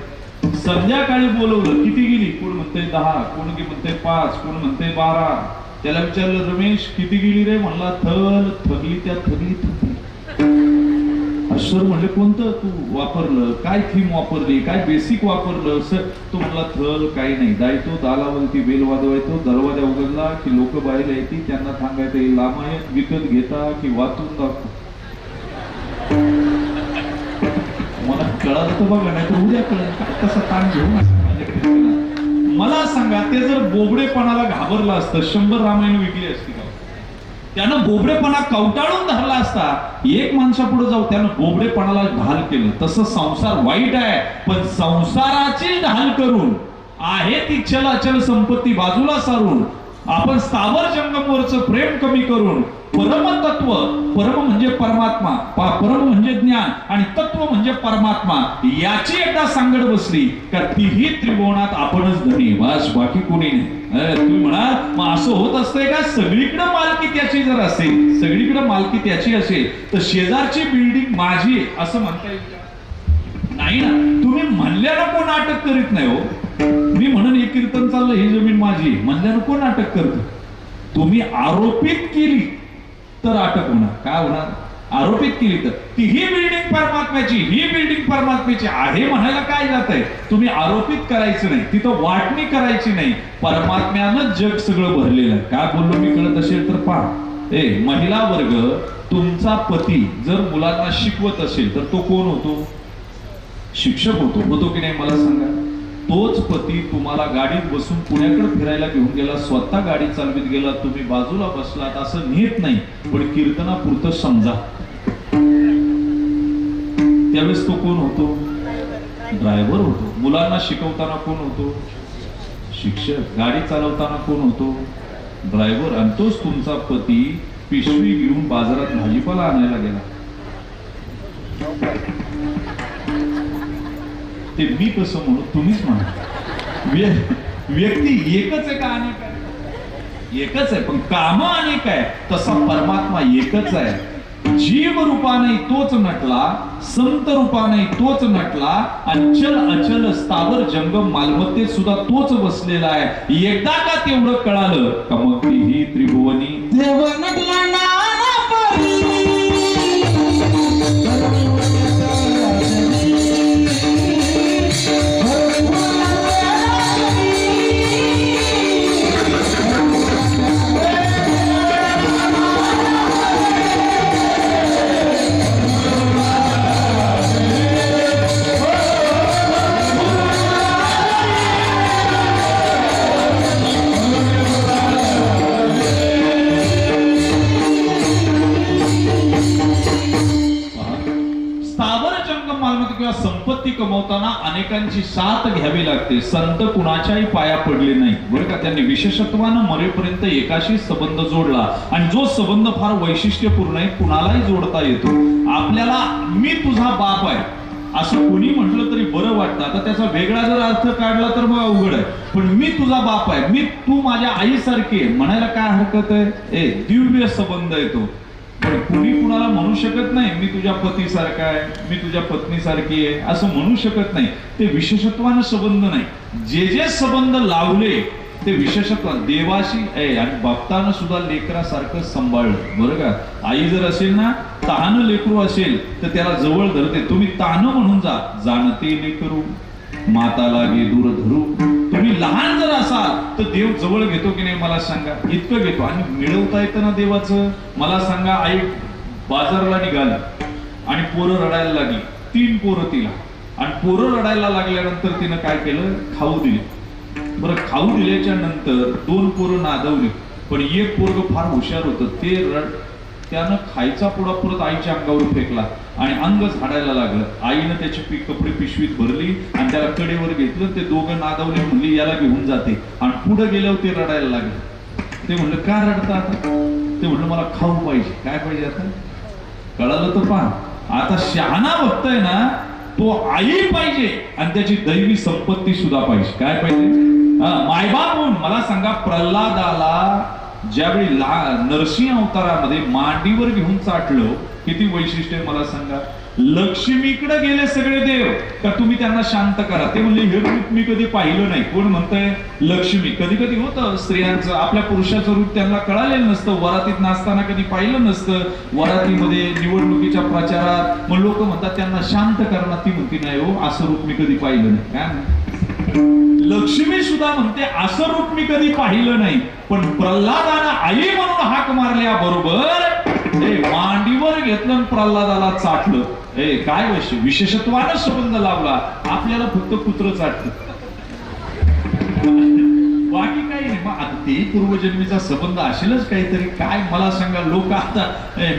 संध्याकाळी बोलवलं, किती गेली, कोण म्हणतंय 10, कोण म्हणतंय 5, कोण म्हणतंय 12. त्याला विचारलं रमेश किती गेली रे. म्हणला थल थकली त्या थकली. सर म्हणले कोणतं तू वापरलं, काय थीम वापरली, काय बेसिक वापरलं. सर तो म्हणला थल काही नाही, दायतो दालावरती बेल वाजवायतो, दरवाजा उघडला की लोक बाहेर येते, त्यांना सांगायचं लामायत विकत घेता की वाचून दाखव. मला कळत तर बघा, नाही तर उद्या कळत कसा ताण घेऊन. मला सांगा, ते जर बोबडेपणाला घाबरला असतं 100 रामायण विकली असती का. त्यानं बोबडेपणा कवटाळून धरला असता. एक माणसापुढे जाऊ त्यानं बोबडेपणाला ढाल केलं. तसं संसार वाईट आहे, पण संसाराची ढाल करून आहे ती चल अचल संपत्ती बाजूला सारून आपण स्थावर जंगमवरचं प्रेम कमी करून परमतत्व, परम म्हणजे परमात्मा, परम म्हणजे ज्ञान आणि तत्व म्हणजे परमात्मा, याची एकदा सांगड बसली का तीही त्रिभुवनात आपणच धनी, बस बाकी कोणी नाही. तुम्ही म्हणाल मग असं होत असतंय का. सगळीकडे मालकी त्याची जर असेल, सगळीकडे मालकी त्याची असेल तर शेजारची बिल्डिंग माझी आहे असं म्हणता येईल का. नाही ना. तुम्ही म्हणल्यानं कोण अटक करीत नाही हो. मी म्हणून हे कीर्तन चाललं ही जमीन माझी म्हणल्यानं कोण अटक करत. तुम्ही आरोपित केली तर अटक होणार. काय होणार. आरोपित केली तर ती ही बिल्डिंग परमात्म्याची, ही बिल्डिंग परमात्म्याची आहे म्हणायला काय जात आहे. तुम्ही आरोपित करायचं नाही, तिथं वाटणी करायची नाही. परमात्म्यानं जग सगळं भरलेलं आहे. काय बोललो मी कळत असेल तर पहा. महिला वर्ग, तुमचा पती जर मुलांना शिकवत असेल तर तो कोण होतो. शिक्षक होतो की नाही मला सांगा. तोच पती तुम्हाला गाडीत बसून पुण्याकडे फिरायला घेऊन गेला, स्वतः गाडी चालवित गेला, तुम्ही बाजूला बसलात असं नेत नाही, पण कीर्तनापुरतं समजा. त्यावेळेस तो कोण होतो. ड्रायव्हर होतो. मुलांना शिकवताना कोण होतो. शिक्षक. गाडी चालवताना कोण होतो. ड्रायव्हर. आणि तोच तुमचा पती पिशवी घेऊन बाजारात भाजीपाला आणायला गेला. ते मी कसं म्हणू तुम्हीच म्हणा. व्यक्ती एकच आहे का अनेक आहे. एकच आहे पण काम अनेक आहे. तसा परमात्मा एकच आहे. जीव रूपाने तोच नटला, संत रूपाने तोच नटला आणि चल अचल स्थावर जंगम मालमत्तेत सुद्धा तोच बसलेला आहे. एकदा का तेवढं कळालं का मग ही त्रिभुवनी देव नटला नाना कमवताना अनेकांची साथ घ्यावी लागते. संत कुणाच्याही पाया पडले नाही बरं का. त्यांनी विशेषत्वानं मरेपर्यंत एकाशी संबंध जोडला आणि जो संबंध फार वैशिष्ट्यपूर्ण आहे, कुणालाही जोडता येतो. आपल्याला मी तुझा बाप आहे असं कोणी म्हटलं तरी बरं वाटतं. आता त्याचा वेगळा जर अर्थ काढला तर मग अवघड आहे. पण मी तुझा बाप आहे, तू माझ्या आईसारखी आहे म्हणायला काय हरकत आहे. दिव्य संबंध आहे तो. पण कुणी कुणाला म्हणू शकत नाही मी तुझ्या पतीसारखा आहे, मी तुझ्या पत्नीसारखी आहे असं म्हणू शकत नाही. ते विशेषत्वानं संबंध नाही. जे जे संबंध लावले ते विशेषत्व देवाशी आहे. आणि बाप्तानं सुद्धा लेकरासारखं सांभाळलं बरं का. आई जर असेल ना, तहानं लेकरू असेल तर त्याला जवळ धरते. तुम्ही तानं म्हणून जाणते लेकरू माता लागे दूर धरू. तुम्ही लहान जर असाल तर देव जवळ घेतो की नाही मला सांगा. इतकं घेतो. आणि मिळवता येतं ना देवाचं. मला सांगा, आई बाजारला निघाली आणि पोरं रडायला लागली. 3 पोरं तिला. आणि पोरं रडायला लागल्यानंतर तिनं काय केलं, खाऊ दिले. बरं, खाऊ दिल्याच्या नंतर 2 पोरं नादवली. पण एक पोरग फार हुशार होतं. त्यानं खायचा पुडा परत आईच्या अंगावर फेकला आणि अंग झाडायला लागलं. आईनं त्याची कपडे पिशवीत भरली आणि त्याला कडेवर घेतलं. ते दोघं नादवले, म्हणली याला घेऊन जाते. आणि पुढे गेल्यावर ते रडायला लागले. ते म्हणलं का रडता आता. ते म्हणलं मला खाऊ पाहिजे. काय पाहिजे आता कळालं तर पहा. आता शहाणा बघतोय ना, तो आई पाहिजे आणि त्याची दैवी संपत्ती सुद्धा पाहिजे. काय पाहिजे, मायबाप होऊन. मला सांगा, प्रल्हादाला ज्यावेळी नरसिंह अवतारामध्ये मांडीवर घेऊन चाटलं, किती वैशिष्ट्य आहे मला सांगा. लक्ष्मीकडे गेले सगळे देव का तुम्ही त्यांना शांत करा. ते म्हणले हे रूप मी कधी पाहिलं नाही. कोण म्हणतंय, लक्ष्मी. कधी कधी होतं स्त्रियांचं, आपल्या पुरुषाचं रूप त्यांना कळालेलं नसतं. वरातीत नाचताना कधी पाहिलं नसतं. वरातीमध्ये निवडणुकीच्या प्रचारात मग लोक म्हणतात त्यांना शांत करा. ती म्हणती नाही हो, असं रूप मी कधी पाहिलं नाही. काय लक्ष्मी सुद्धा म्हणते असं रूप मी कधी पाहिलं नाही. पण प्रल्हादानं आई म्हणून हाक मारल्या बरोबर मांडीवर घेतलं आणि प्रल्हादाला चाटलं. काय विशेषत्वानं संबंध लावला. आपल्याला फक्त कुत्र चाटलं, बाकी काही नाही. मग आता ते पूर्वजन्मीचा संबंध असेलच काहीतरी. काय मला सांगा, लोक आता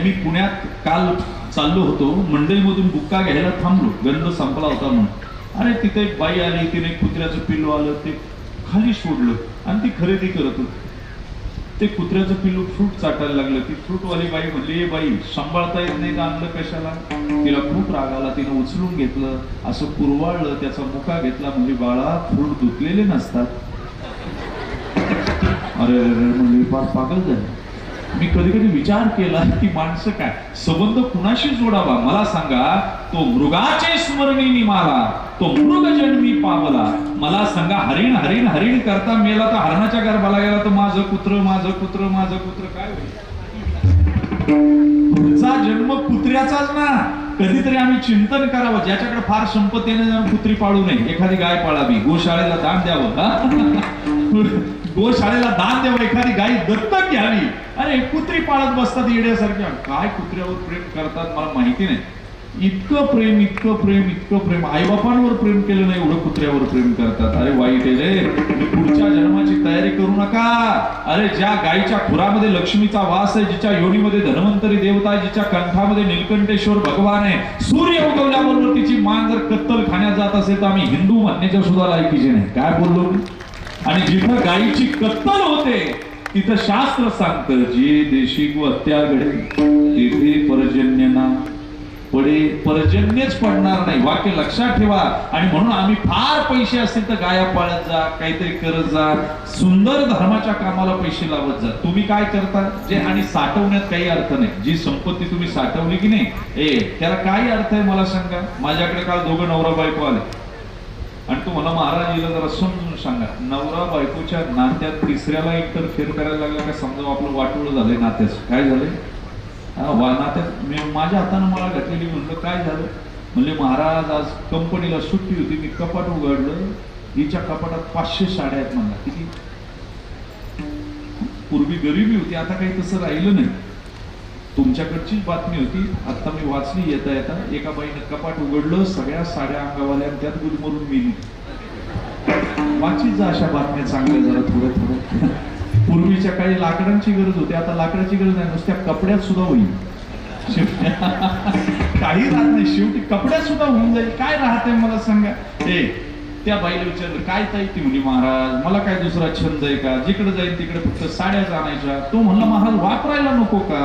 मी पुण्यात काल चाललो होतो, मंडईमधून बुक्का घ्यायला थांबलो. गंध संपला होता म्हणून. अरे तिथे एक बाई आली, तिने कुत्र्याचं पिल्लू आलं, ते खाली सोडलं आणि ती खरेदी करत होती. ते कुत्र्याचं पिल्लू फ्रूट चाटायला लागलं. ती फ्रूटवाली बाई म्हणली, ए बाई सांभाळता येत नाही का, आणलं कशाला. तिला खूप राग आला. तिनं उचलून घेतलं, असं कुरवाळलं, त्याचा मुका घेतला. म्हणजे बाळा, फ्रूट धुतलेले नसतात. अरे म्हणजे फार पागल झाले. मी कधी कधी विचार केला की माणसं काय संबंध कुणाशी जोडावा. मला सांगा, तो मृगाचे स्मरणी निमाला, तो मृग जन्मी पावला. मला सांगा, हरिण हरिण हरिण करता मेला तर हरणाच्या गर्भाला गेला तर माझं कुत्र माझं कुत्र माझं कुत्र. काय होईल, पुढचा जन्म कुत्र्याचाच ना. कधीतरी आम्ही चिंतन करावं. ज्याच्याकडे फार संपत्ती आहे कुत्री पाळू नये, एखादी गाय पाळावी, गोशाळेला दान द्यावं. गोशाळेला दान द्यावं, एखादी गाय दत्तक घ्यावी. अरे कुत्री पाळत बसतात येड्यासारख्या. काय कुत्र्यावर प्रेम करतात मला माहिती नाही. इतकं प्रेम इतकं प्रेम इतकं प्रेम. आईबापांवर प्रेम केलं नाही एवढं कुत्र्यावर प्रेम करतात. अरे वाईट आहे रे. पुढच्या जन्माची तयारी करू नका. अरे ज्या गायीच्या खुरामध्ये लक्ष्मीचा वास आहे, जिच्या योनीमध्ये धन्वंतरी देवता आहे, जिच्या कंठामध्ये नीलकंठेश्वर भगवान आहे, सूर्य उगवल्याबरोबर तिची मान जर कत्तल खाण्यात जात असेल तर आम्ही हिंदू म्हणण्याच्या सुद्धा लायकीचे नाही. काय बोललो. आणि जिथं गायीची कत्तल होते तिथं शास्त्र सांगतं, जे देशी हत्या घडे तिथे पर्जन्य ना पडे. पर्जन्यच पडणार नाही. वाक्य लक्षात ठेवा. आणि म्हणून आम्ही फार पैसे असतील तर गाया पाळत जा, काहीतरी करत जा, सुंदर धर्माच्या कामाला पैसे लावत जा. तुम्ही काय करता जे, आणि साठवण्यात काही अर्थ नाही. जी संपत्ती तुम्ही साठवली की नाही, त्याला काय अर्थ आहे मला सांगा. माझ्याकडे काल दोघं नवरा बायको आले आणि तू मला महाराज येईल जरा समजून सांगा. नवरा बायकोच्या नात्यात तिसऱ्याला एकतर फेर करायला लागला का समजा आपलं वाटोळ झालंय नात्याचं. काय झालंय, नात्यात माझ्या हातानं मला घातलेली. म्हणलं काय झालं. म्हणले महाराज आज कंपनीला सुट्टी होती, मी कपाट उघडलं, हिच्या कपाटात 500 साड्या आहेत. म्हणला किती. पूर्वी गरिबी होती, आता काही तसं राहिलं नाही. तुमच्याकडचीच बातमी होती, आता मी वाचली येता येता. एका बाईनं कपाट उघडलं, सगळ्या साड्या अंगावाल्या, त्यात गुदमरून गेली. वाचित जा अशा बातम्या चांगल्या जरा थोडं थोडं. पूर्वीच्या काही लाकडांची गरज होती, आता लाकडाची गरज नाही, नुसत्या कपड्यात सुद्धा होईल. शेवटी काही राहत नाही, शेवटी कपड्यात सुद्धा होऊन जाईल. काय राहते मला सांगा. त्या बाईला विचारलं काय ताई, ती म्हणजे महाराज मला काय दुसरा छंद आहे का, जिकडे जाईल तिकडे फक्त साड्याच आणायच्या. तो म्हणला महाराज वापरायला नको का,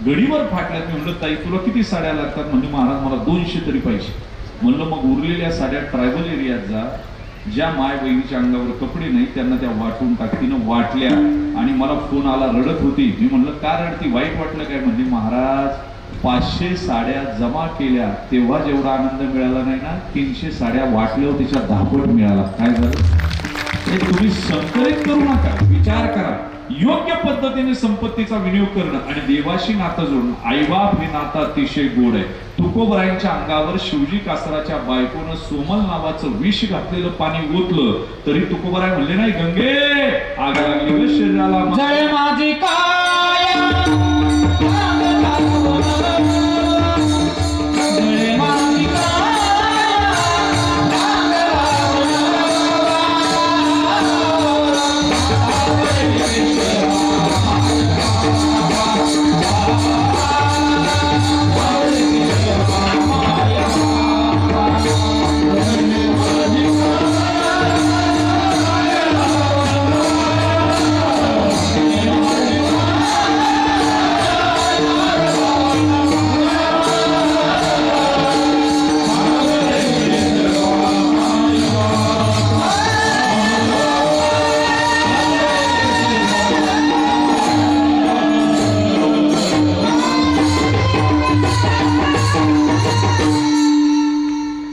गडीवर फाटल्यात. मी म्हणलं ताई तुला किती साड्या लागतात, म्हणजे महाराज मला 200 तरी पाहिजे. म्हणलं मग उरलेल्या साड्या ट्रायबल एरियात जा, ज्या माय बहिणीच्या अंगावर कपडे नाही त्यांना त्या वाटून टाक. तिनं वाटल्या आणि मला फोन आला, रडत होती. मी म्हणलं का रडती, वाईट वाटलं काय. म्हणजे महाराज 500 साड्या जमा केल्या तेव्हा जेवढा आनंद मिळाला नाही ना, 300 साड्या वाटल्यावर तिच्या 10 पट मिळाला. काय झालं. हे तुम्ही संकलित करू नका, विचार करा. योग्य पद्धतीने संपत्तीचा विनियोग करणं आणि देवाशी नातं जोडणं. आईबाप हे नातं अतिशय गोड आहे. तुकोबरायांच्या अंगावर शिवजी कासराच्या बायकोनं सोमल नावाचं विष घातलेलं पाणी ओतलं तरी तुकोबराय म्हणले नाही गंगे आग लागली ग शरीराला. जय माझी काया जय माझी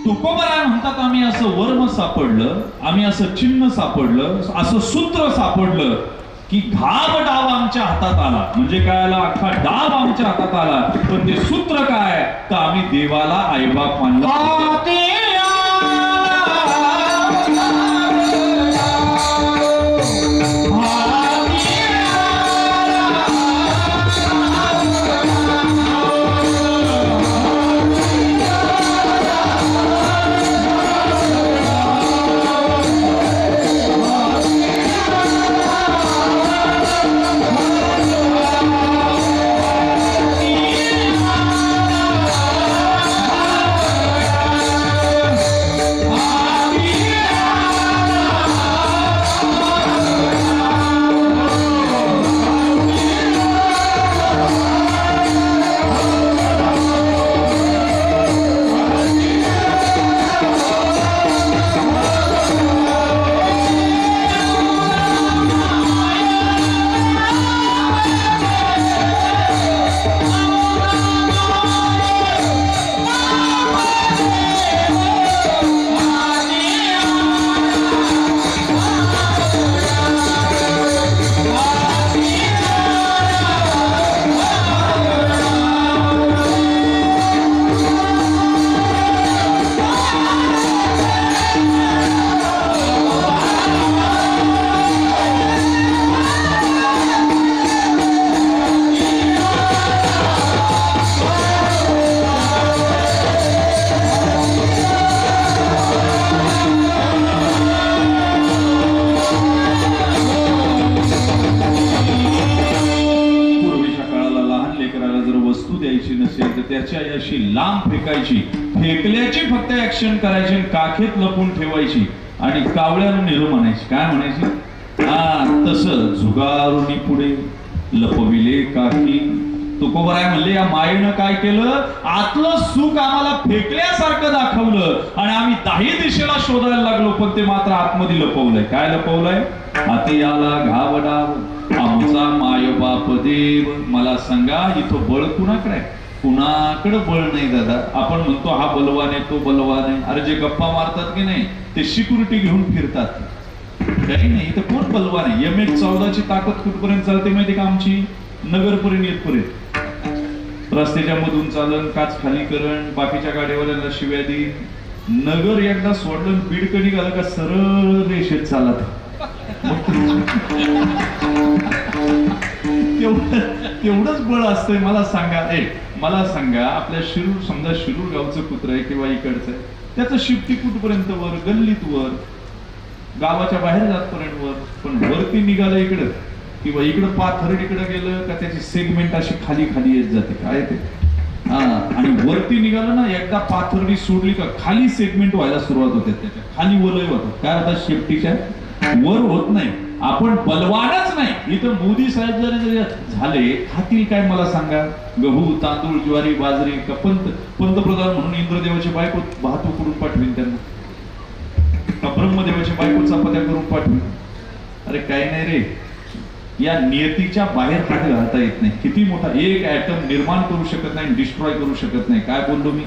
तुकोबराय म्हणतात आम्ही असं वर्म सापडलं, आम्ही असं चिन्ह सापडलं, असं सूत्र सापडलं की घाव डाव आमच्या हातात आला. म्हणजे काय आला, अख्खा डाव आमच्या हातात आला. पण ते सूत्र काय, तर आम्ही देवाला आईबाप मानलं. त्याची अशी लांब फेकायची, फेकल्याची फक्त ऍक्शन करायची, काखेत लपून ठेवायची आणि कावळ्यानं नेलं म्हणायची. काय म्हणायची, हा तसं झुगारुनी पुढे लपविले काकी. तुकोबराय म्हणले या मायेनं काय केलं, आतलं सुख आम्हाला फेकल्यासारखं दाखवलं आणि आम्ही 10 दिशेला शोधायला लागलो, पण ते मात्र आतमध्ये लपवलंय. काय लपवलंय, हाती आला घावडाव आमचा माय बाप देव. मला सांगा इथं बळ कुणाकडे आहे, कुणाकडे बळ नाही दादा. आपण म्हणतो हा बलवान आहे तो बलवान आहे. अरे जे गप्पा मारतात की नाही ते सिक्युरिटी घेऊन फिरतात, काही नाही. इथं कोण बलवान आहे. MH14 ची ताकद कुठपर्यंत चालते माहिती का आमची, नगरपर्यंत येतपर्यंत. रस्त्याच्या मधून चालन, काच खाली करण, बाकीच्या गाडीवाल्यांना शिव्या देईन. नगर एकदा सोडलं बीड कधी घालं का सरळ रेषेत चालत. तेवढंच बळ असतंय. मला सांगा आपल्या शिरूर, समजा शिरूर गावचं कुत्र आहे किंवा इकडचं आहे, त्याचं शिफ्टी कुठपर्यंत वर, गल्लीत वर, गावाच्या बाहेर जातपर्यंत वर, पण वरती निघालं इकडं किंवा इकडं पाथर्ड इकडे गेलं का त्याची सेगमेंट अशी खाली खाली येत जाते काय ते हा आणि वरती निघालं ना एकदा पाथर्डी सोडली का खाली सेगमेंट व्हायला सुरुवात होते त्याच्या खाली वलय होतात काय होतात शेपटीच्या वर होत नाही आपण बलवानच नाही इथं मोदी साहेब जरी झाले खातील काय मला सांगा गहू तांदूळ ज्वारी बाजरी का पंतप्रधान म्हणून इंद्रदेवाची बायको वाहतूक करून पाठवीन त्यांना का ब्रह्मदेवाची बायको चपात्या करून पाठवीन अरे काही नाही रे या नियतीच्या बाहेर हात घालता येत नाही किती मोठा एक ऍटम निर्माण करू शकत नाही डिस्ट्रॉय करू शकत नाही काय बोललो मी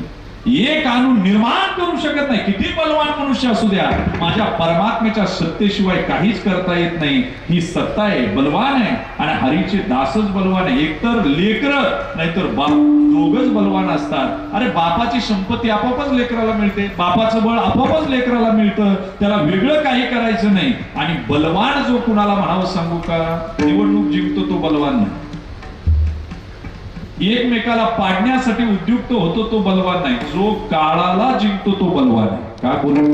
एक अणू निर्माण करू शकत नाही किती बलवान मनुष्य असू द्या माझ्या परमात्म्याच्या सत्तेशिवाय काहीच करता येत नाही ही सत्ता आहे बलवान आहे आणि हरीचे दासच बलवान आहे एकतर लेकर नाहीतर बाप दोघच बलवान असतात अरे बापाची संपत्ती आपोआपच लेकराला मिळते बापाचं बळ आपोआपच लेकराला मिळतं त्याला वेगळं काही करायचं नाही आणि बलवान जो कुणाला म्हणावं सांगू का निवडणूक जिंकतो तो बलवान नाही एकमेकाला पाडण्यासाठी उद्युक्त होतो तो बलवान नाही जो काळाला जिंकतो तो बलवान आहे काय बोलू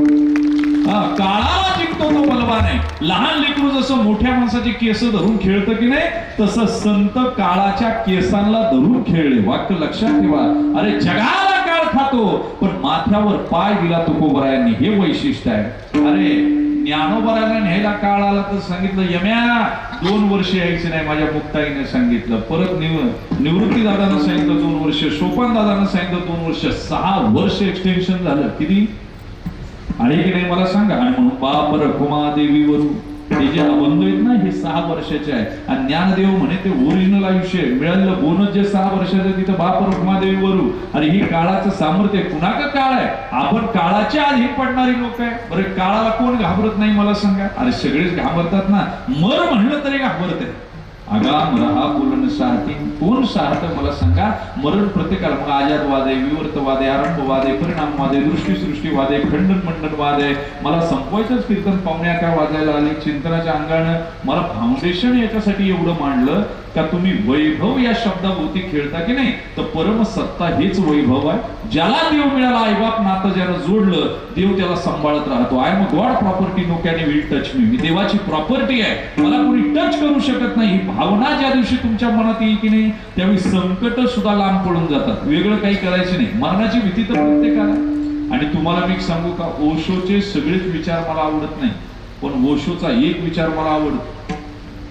काळाला जिंकतो तो बलवान आहे लहान लेकरू जसं मोठ्या माणसाची केस धरून खेळतं की नाही तसं संत काळाच्या केसांना धरून खेळले वाक्य लक्षात ठेवा अरे जगाला काळ खातो पण माथ्यावर पाय दिला तुकोबरायांनी हे वैशिष्ट्य आहे अरे ज्ञानोबराला न्यायला काळ आला तर सांगितलं यम्या 2 वर्ष यायचं नाही माझ्या मुक्ताईने सांगितलं परत निवृत्ती दादानं सांगितलं 2 वर्ष सोपान दादानं सांगितलं 2 वर्ष 6 वर्ष एक्सटेन्शन झालं किती आणि की नाही मला सांगा आणि म्हणून बाप रखुमादेवीवरून ते जे अबंध आहेत ना हे 6 वर्षाचे आहे आणि ज्ञानदेव म्हणे ते ओरिजिनल आयुष्य मिळालेलं बोनस जे 6 वर्षाचं तिथं बाप रखुमादेवीवरून आणि ही काळाचं सामर्थ्य कुणा का काळ आहे आपण काळाच्या अधीन पडणारी लोक आहे बरं काळाला कोण घाबरत नाही मला सांगा अरे सगळेच घाबरतात ना मर म्हणलं तरी घाबरते आगाम रहा बोलन साहती कोण साहत मला सांगा मरण प्रत्येकाला मग आजादवाद आहे विवर्तवाद आहे आरंभवाद आहे परिणामवाद आहे दृष्टीसृष्टीवाद आहे खंडन मंडनवाद आहे मला संपवायचंच कीर्तन पाहुण्या काय वाजायला आले चिंतनाच्या अंगानं मला फाउंडेशन याच्यासाठी एवढं मांडलं का तुम्ही वैभव या शब्दाभोवती खेळता की नाही तर परमसत्ता हेच वैभव आहे ज्याला देव मिळाला आईबाप नातं ज्यानं जोडलं देव त्याला सांभाळत राहतो I am God property no can will touch me देवाची प्रॉपर्टी आहे मला कोणी टच करू शकत नाही ही भावना ज्या दिवशी तुमच्या मनात येईल की नाही त्यावेळी संकट सुद्धा लांब पडून जातात वेगळं काही करायचं नाही मरणाची भीती तर प्रत्येकाला आणि तुम्हाला मी सांगू का ओशोचे सगळेच विचार मला आवडत नाही पण ओशोचा एक विचार मला आवडतो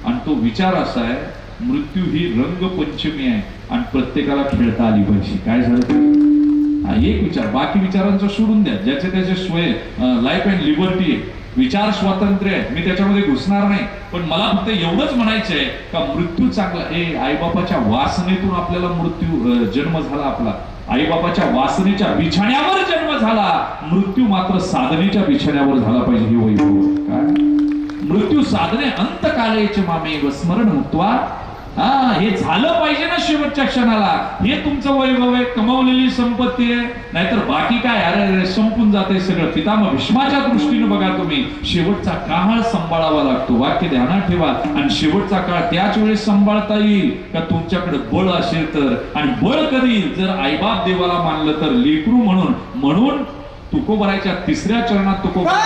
आणि तो विचार असा आहे मृत्यू ही रंगपंचमी आहे आणि प्रत्येकाला खेळता आली पाहिजे काय झालं हा एक विचार बाकी विचारांचा सोडून द्या ज्याचे त्याचे सोय लाईफ अँड लिबर्टी आहे विचार स्वातंत्र्य आहे मी त्याच्यामध्ये घुसणार नाही पण मला फक्त एवढंच म्हणायचं आहे का मृत्यू चांगला आईबापाच्या वासनेतून आपल्याला मृत्यू जन्म झाला आपला आईबापाच्या वासनेच्या बिछाण्यावर जन्म झाला मृत्यू मात्र साधनेच्या बिछाण्यावर झाला पाहिजे हे वैभव काय मृत्यू साधने अंतकालेच मामे स्मरण मुक्त्वा हे झालं पाहिजे ना शेवटच्या क्षणाला हे तुमचं वैभव आहे कमवलेली संपत्ती आहे नाहीतर बाकी काय अरे संपून जाते सगळं पितामह भीष्माच्या दृष्टीने बघा तुम्ही शेवटचा काळ सांभाळावा लागतो वाक्य ध्यानात ठेवा आणि शेवटचा काळ त्याच वेळेस सांभाळता येईल का तुमच्याकडे बळ असेल तर आणि बळ कधी जर आईबाप देवाला मानलं तर लेकरू म्हणून तुकोबराच्या 3ऱ्या चरणात तुकोबरा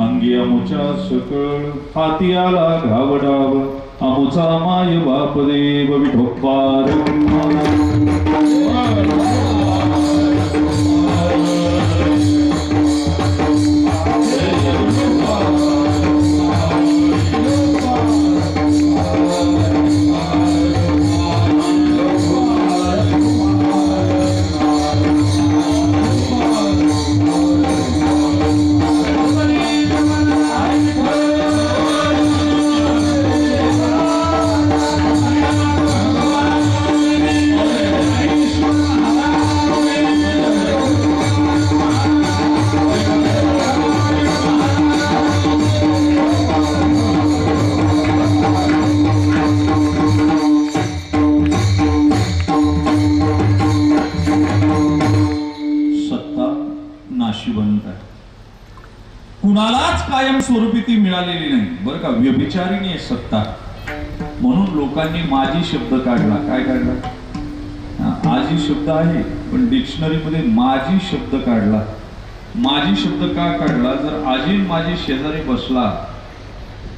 अंगी अमुचा सकळ हाती आला घावडाव अमुचा माय बाप देव विठोबार सत्ता नाशिवंत आहे, कुणालाच कायम स्वरूपी ती मिळालेली नाही बरं का. व्यभिचारिणी आहे सत्ता. म्हणून लोकांनी माझी शब्द काढला. काय काढला? आजी शब्द आहे पण डिक्शनरीमध्ये माझी शब्द काढला. माझी शब्द का काढला? जर आजी माझी शेजारी बसला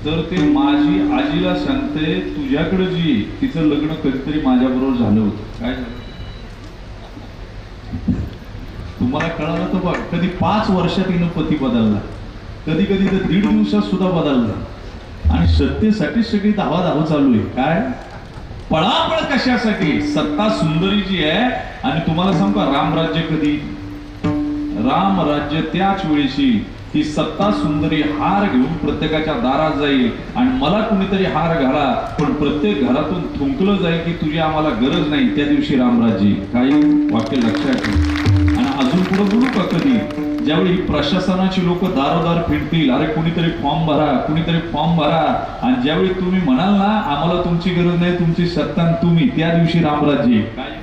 तर ते माझी आजीला सांगते तुझ्याकडे जी तिचं लग्न कधीतरी माझ्याबरोबर झालं होतं. काय झालं? तुम्हाला कळालं तर बघ. कधी 5 वर्षात तिनं पती बदलला, कधी कधी तर 1.5 दिवसात सुद्धा बदलला. आणि सत्तेसाठी सगळी धावाधाव चालू आहे. काय पळापळ कशासाठी? सत्ता सुंदरी जी आहे. आणि तुम्हाला सांगू का रामराज्य कधी? रामराज्य त्याच वेळेशी ही सत्ता सुंदरी हार घेऊन प्रत्येकाच्या दारात जाईल आणि मला कुणीतरी हार घाला पण प्रत्येक घरातून थुंकलं जाईल की तुझी आम्हाला गरज नाही. त्या दिवशी रामराज्य. काही वाक्य लक्षात ठेव. आणि अजून पुढे बोलू का कधी? ज्यावेळी ही प्रशासनाची लोक दारोदार फिरतील, अरे कुणीतरी फॉर्म भरा, कुणीतरी फॉर्म भरा, आणि ज्यावेळी तुम्ही म्हणाल ना आम्हाला तुमची गरज नाही, तुमची सत्ता तुम्ही, त्या दिवशी रामराज्य. काय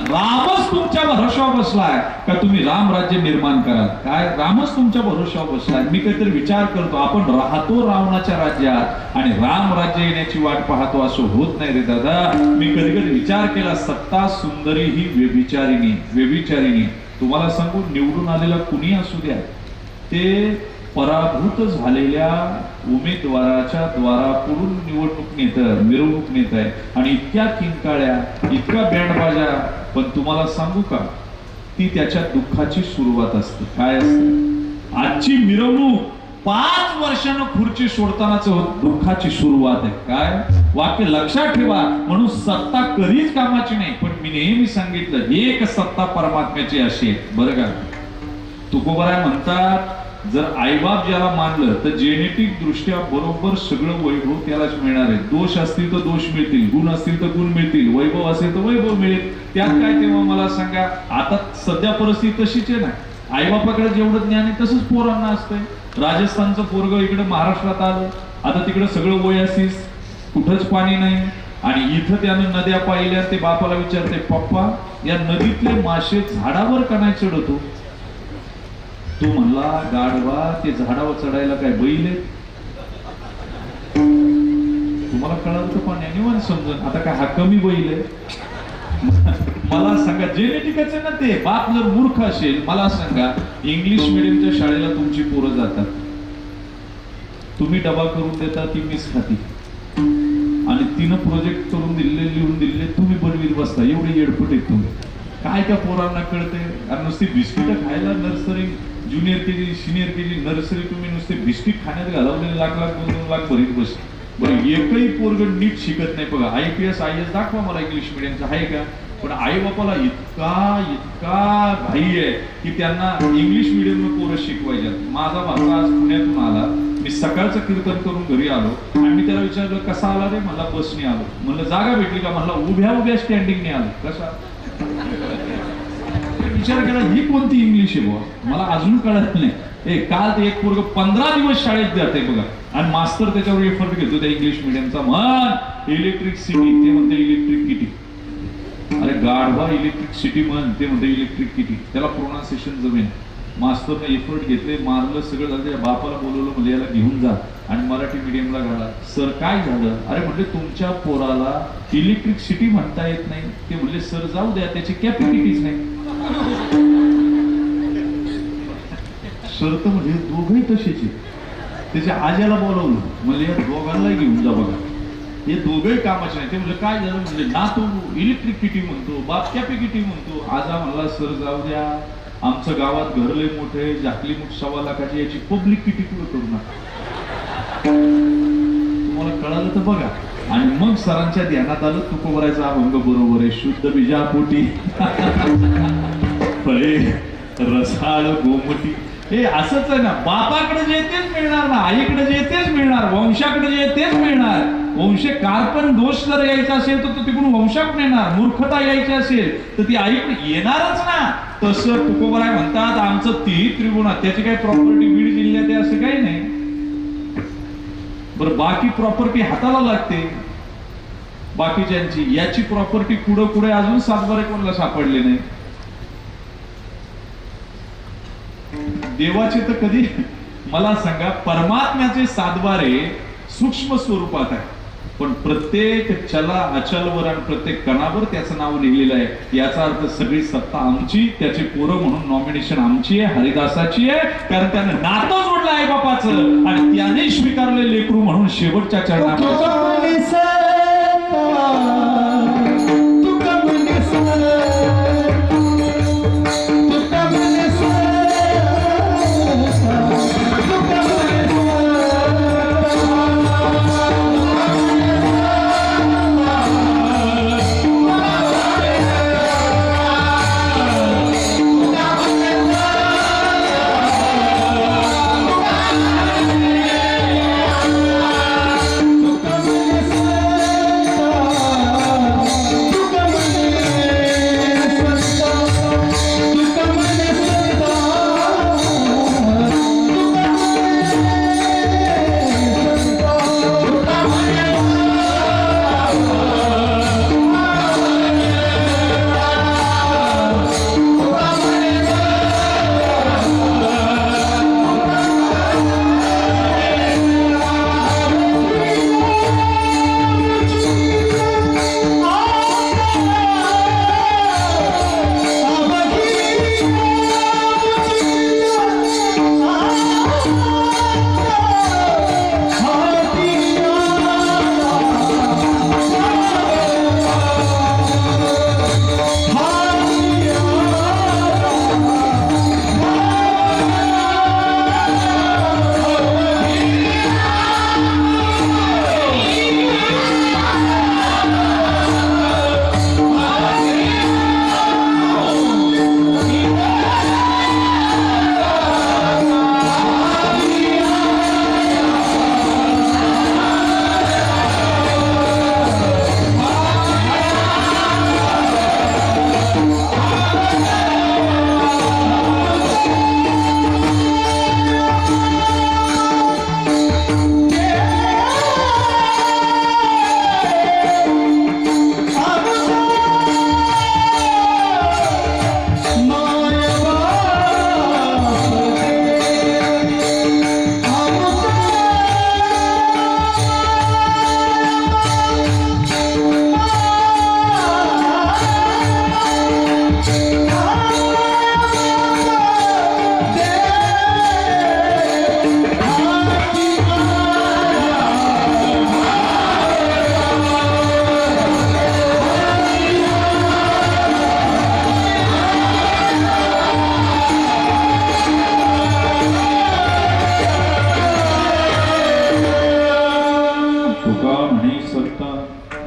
रामच तुमच्या भरोशावर बसलाय का तुम्ही रामराज्य निर्माण कराल? काय रामच तुमच्या भरोशावर बसलाय? मी काहीतरी विचार करतो. आपण राहतो रावणाच्या राज्यात आणि राम राज्य येण्याची वाट पाहतो. असं होत नाही रे दादा. मी कधी कधी विचार केला सत्ता सुंदरी ही व्यभिचारिणी. व्यभिचारिणी तुम्हाला सांगू, निवडून आलेला कुणी असू द्या ते पराभूत झालेल्या उमेदवाराच्या द्वारापुढून निवडणूक नेतं, मिरवणूक नेत आहे. आणि इतक्या किंकाळ्या, इतका बँडबाजा. पण तुम्हाला सांगू का, ती त्याच्या दुःखाची सुरुवात असते. काय असते? आजची मिरवणूक 5 वर्षानं खुर्ची सोडतानाच दुःखाची सुरुवात आहे. काय वाक्य लक्षात ठेवा. म्हणून सत्ता कधीच कामाची नाही. पण मी नेहमी सांगितलं एक सत्ता परमात्म्याची अशी आहे बरं का. तुकोबराय म्हणतात जर आईबाप ज्याला मानलं तर जेनेटिक दृष्ट्या बरोबर सगळं वैभव त्यालाच मिळणार आहे. दोष असतील तर दोष मिळतील, गुण असतील तर गुण मिळतील, वैभव असेल तर वैभव मिळेल. त्यात काय? तेव्हा मला सांगा. आता सध्या परिस्थिती तशीच आहे ना. आईबापाकडे जेवढं ज्ञान आहे तसंच पोरांना असतंय. राजस्थानचं पोरग इकडे महाराष्ट्रात आलं, आता तिकडे सगळं ओयासिस, कुठंच पाणी नाही. आणि इथं त्यानं नद्या पाहिल्या, ते बापाला विचारते पप्पा या नदीतले मासे झाडावर का नाही चढतो? तो म्हणला गाढवा ते झाडावर चढायला काय बैल आहे? तुम्हाला कळलं तर पाण्याने समजून. आता काय हा कमी बैल आहे? मला सांगा जेनेटिकच आहे ना ते. बाप जर मूर्ख असेल, मला सांगा इंग्लिश मिडियमच्या शाळेला तुमची पोरं जातात, तुम्ही डबा करून देता, ती मिस खाती आणि तिनं प्रोजेक्ट करून दिले, लिहून दिले, तुम्ही बनवीत बसता. एवढे येडपट आहेत तुम्ही. काय त्या पोरांना कळते? अरे नुसती बिस्किटं खायला nursery, junior KG, senior KG, nursery तुम्ही नुसते बिस्किट खाण्यात घालवलेले लाख लाख 2-2 लाख भरीत बस. बरं एकही पोरग नीट शिकत नाही बघा. IPS IAS दाखवा मला इंग्लिश मिडियमचा आहे का? पण आई बापाला इतका घाई आहे की त्यांना इंग्लिश मिडियम पोरं शिकवायच्यात. माझा भाचा आज पुण्यातून आला, मी सकाळचं कीर्तन करून घरी आलो आणि मी त्याला विचारलं कसा आला रे? मला बसने आलो. म्हणलं जागा भेटली का? म्हणला उभ्या उभ्या स्टँडिंगने आलो. कसा? विचार केला ही कोणती इंग्लिश आहे बुवा, मला अजून कळत नाही. काल ते एक पोरग 15 दिवस शाळेत जाते बघा आणि मास्तर त्याच्यावर एफर्ट घेतो त्या इंग्लिश मिडियमचा. म्हण इलेक्ट्रिक सिटी, ते म्हणते इलेक्ट्रिक किटी. अरे गाढवा इलेक्ट्रिक सिटी म्हण, ते म्हणते इलेक्ट्रिक किटी. त्याला प्रोनाउन्सिएशन जमेन. मास्तरने एफर्ट घेतले, मारलं, सगळं झालं. त्या बापाला बोलवलं, म्हणजे याला घेऊन जा आणि मराठी मिडियमला घाला. सर काय झालं? अरे म्हणजे तुमच्या पोराला इलेक्ट्रिक सिटी म्हणता येत नाही. ते म्हणले सर जाऊ द्या, त्याची कॅपॅसिटीच नाही. सर तर म्हणजे दोघंही तसेच. त्याच्या आज्याला बोलवलं, म्हणजे या दोघांना घेऊन जा बघा. हे दोघंही कामाचे नाही. ते म्हणजे काय झालं म्हणजे ना तो इलेक्ट्रिक किटी म्हणतो, बाप कॅपी किटी म्हणतो. आज आम्हाला सर जाऊ द्या, आमचं गावात घर लय मोठे, झाकली मोठ 1.25 लाखाची, याची पब्लिक किटी कुठं करू नका. तुम्हाला कळालं तर बघा. आणि मग सरांच्या ध्यानात आलं तुकोबरायचा अभंग बरोबर आहे, शुद्ध बीजापोटी फळे रसाळ गोमटी. हे असंच आहे ना, बापाकडे जे तेच मिळणार ना, आईकडे जे तेच मिळणार, वंशाकडे जे तेच मिळणार. वंश कार्पण दोष जर यायचा असेल तर तो तिकडून वंशाकडून येणार, मूर्खता यायची असेल तर ती आईकडे येणारच ना. तसं तुकोबराय म्हणतात आमचं 3 त्रिगुणात, त्याची काही प्रॉपर्टी बीड जिल्ह्यात आहे असं काही नाही. बरं बाकी प्रॉपर्टी हाताला लागते बाकीच्यांची, याची प्रॉपर्टी कुठे अजून 7 कोणाला सापडले नाही. देवाचे तर कधी, मला सांगा, परमात्म्याचे 7 सूक्ष्म स्वरूपात आहे, पण प्रत्येक चला अचलवर आणि प्रत्येक कणावर त्याचं नाव लिहिलेलं आहे. याचा अर्थ सगळी सत्ता आमची, त्याची पोरं म्हणून नॉमिनेशन आमची आहे, हरिदासाची आहे, कारण त्यानं नातं जोडलं आहे बापाचं आणि त्याने स्वीकारले लेकरू म्हणून शेवटच्या चरणात.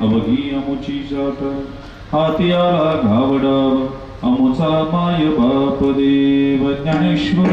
अवघी अमुची जात हातियाला घावडाव अमुचा माय बाप देव ज्ञानेश्वर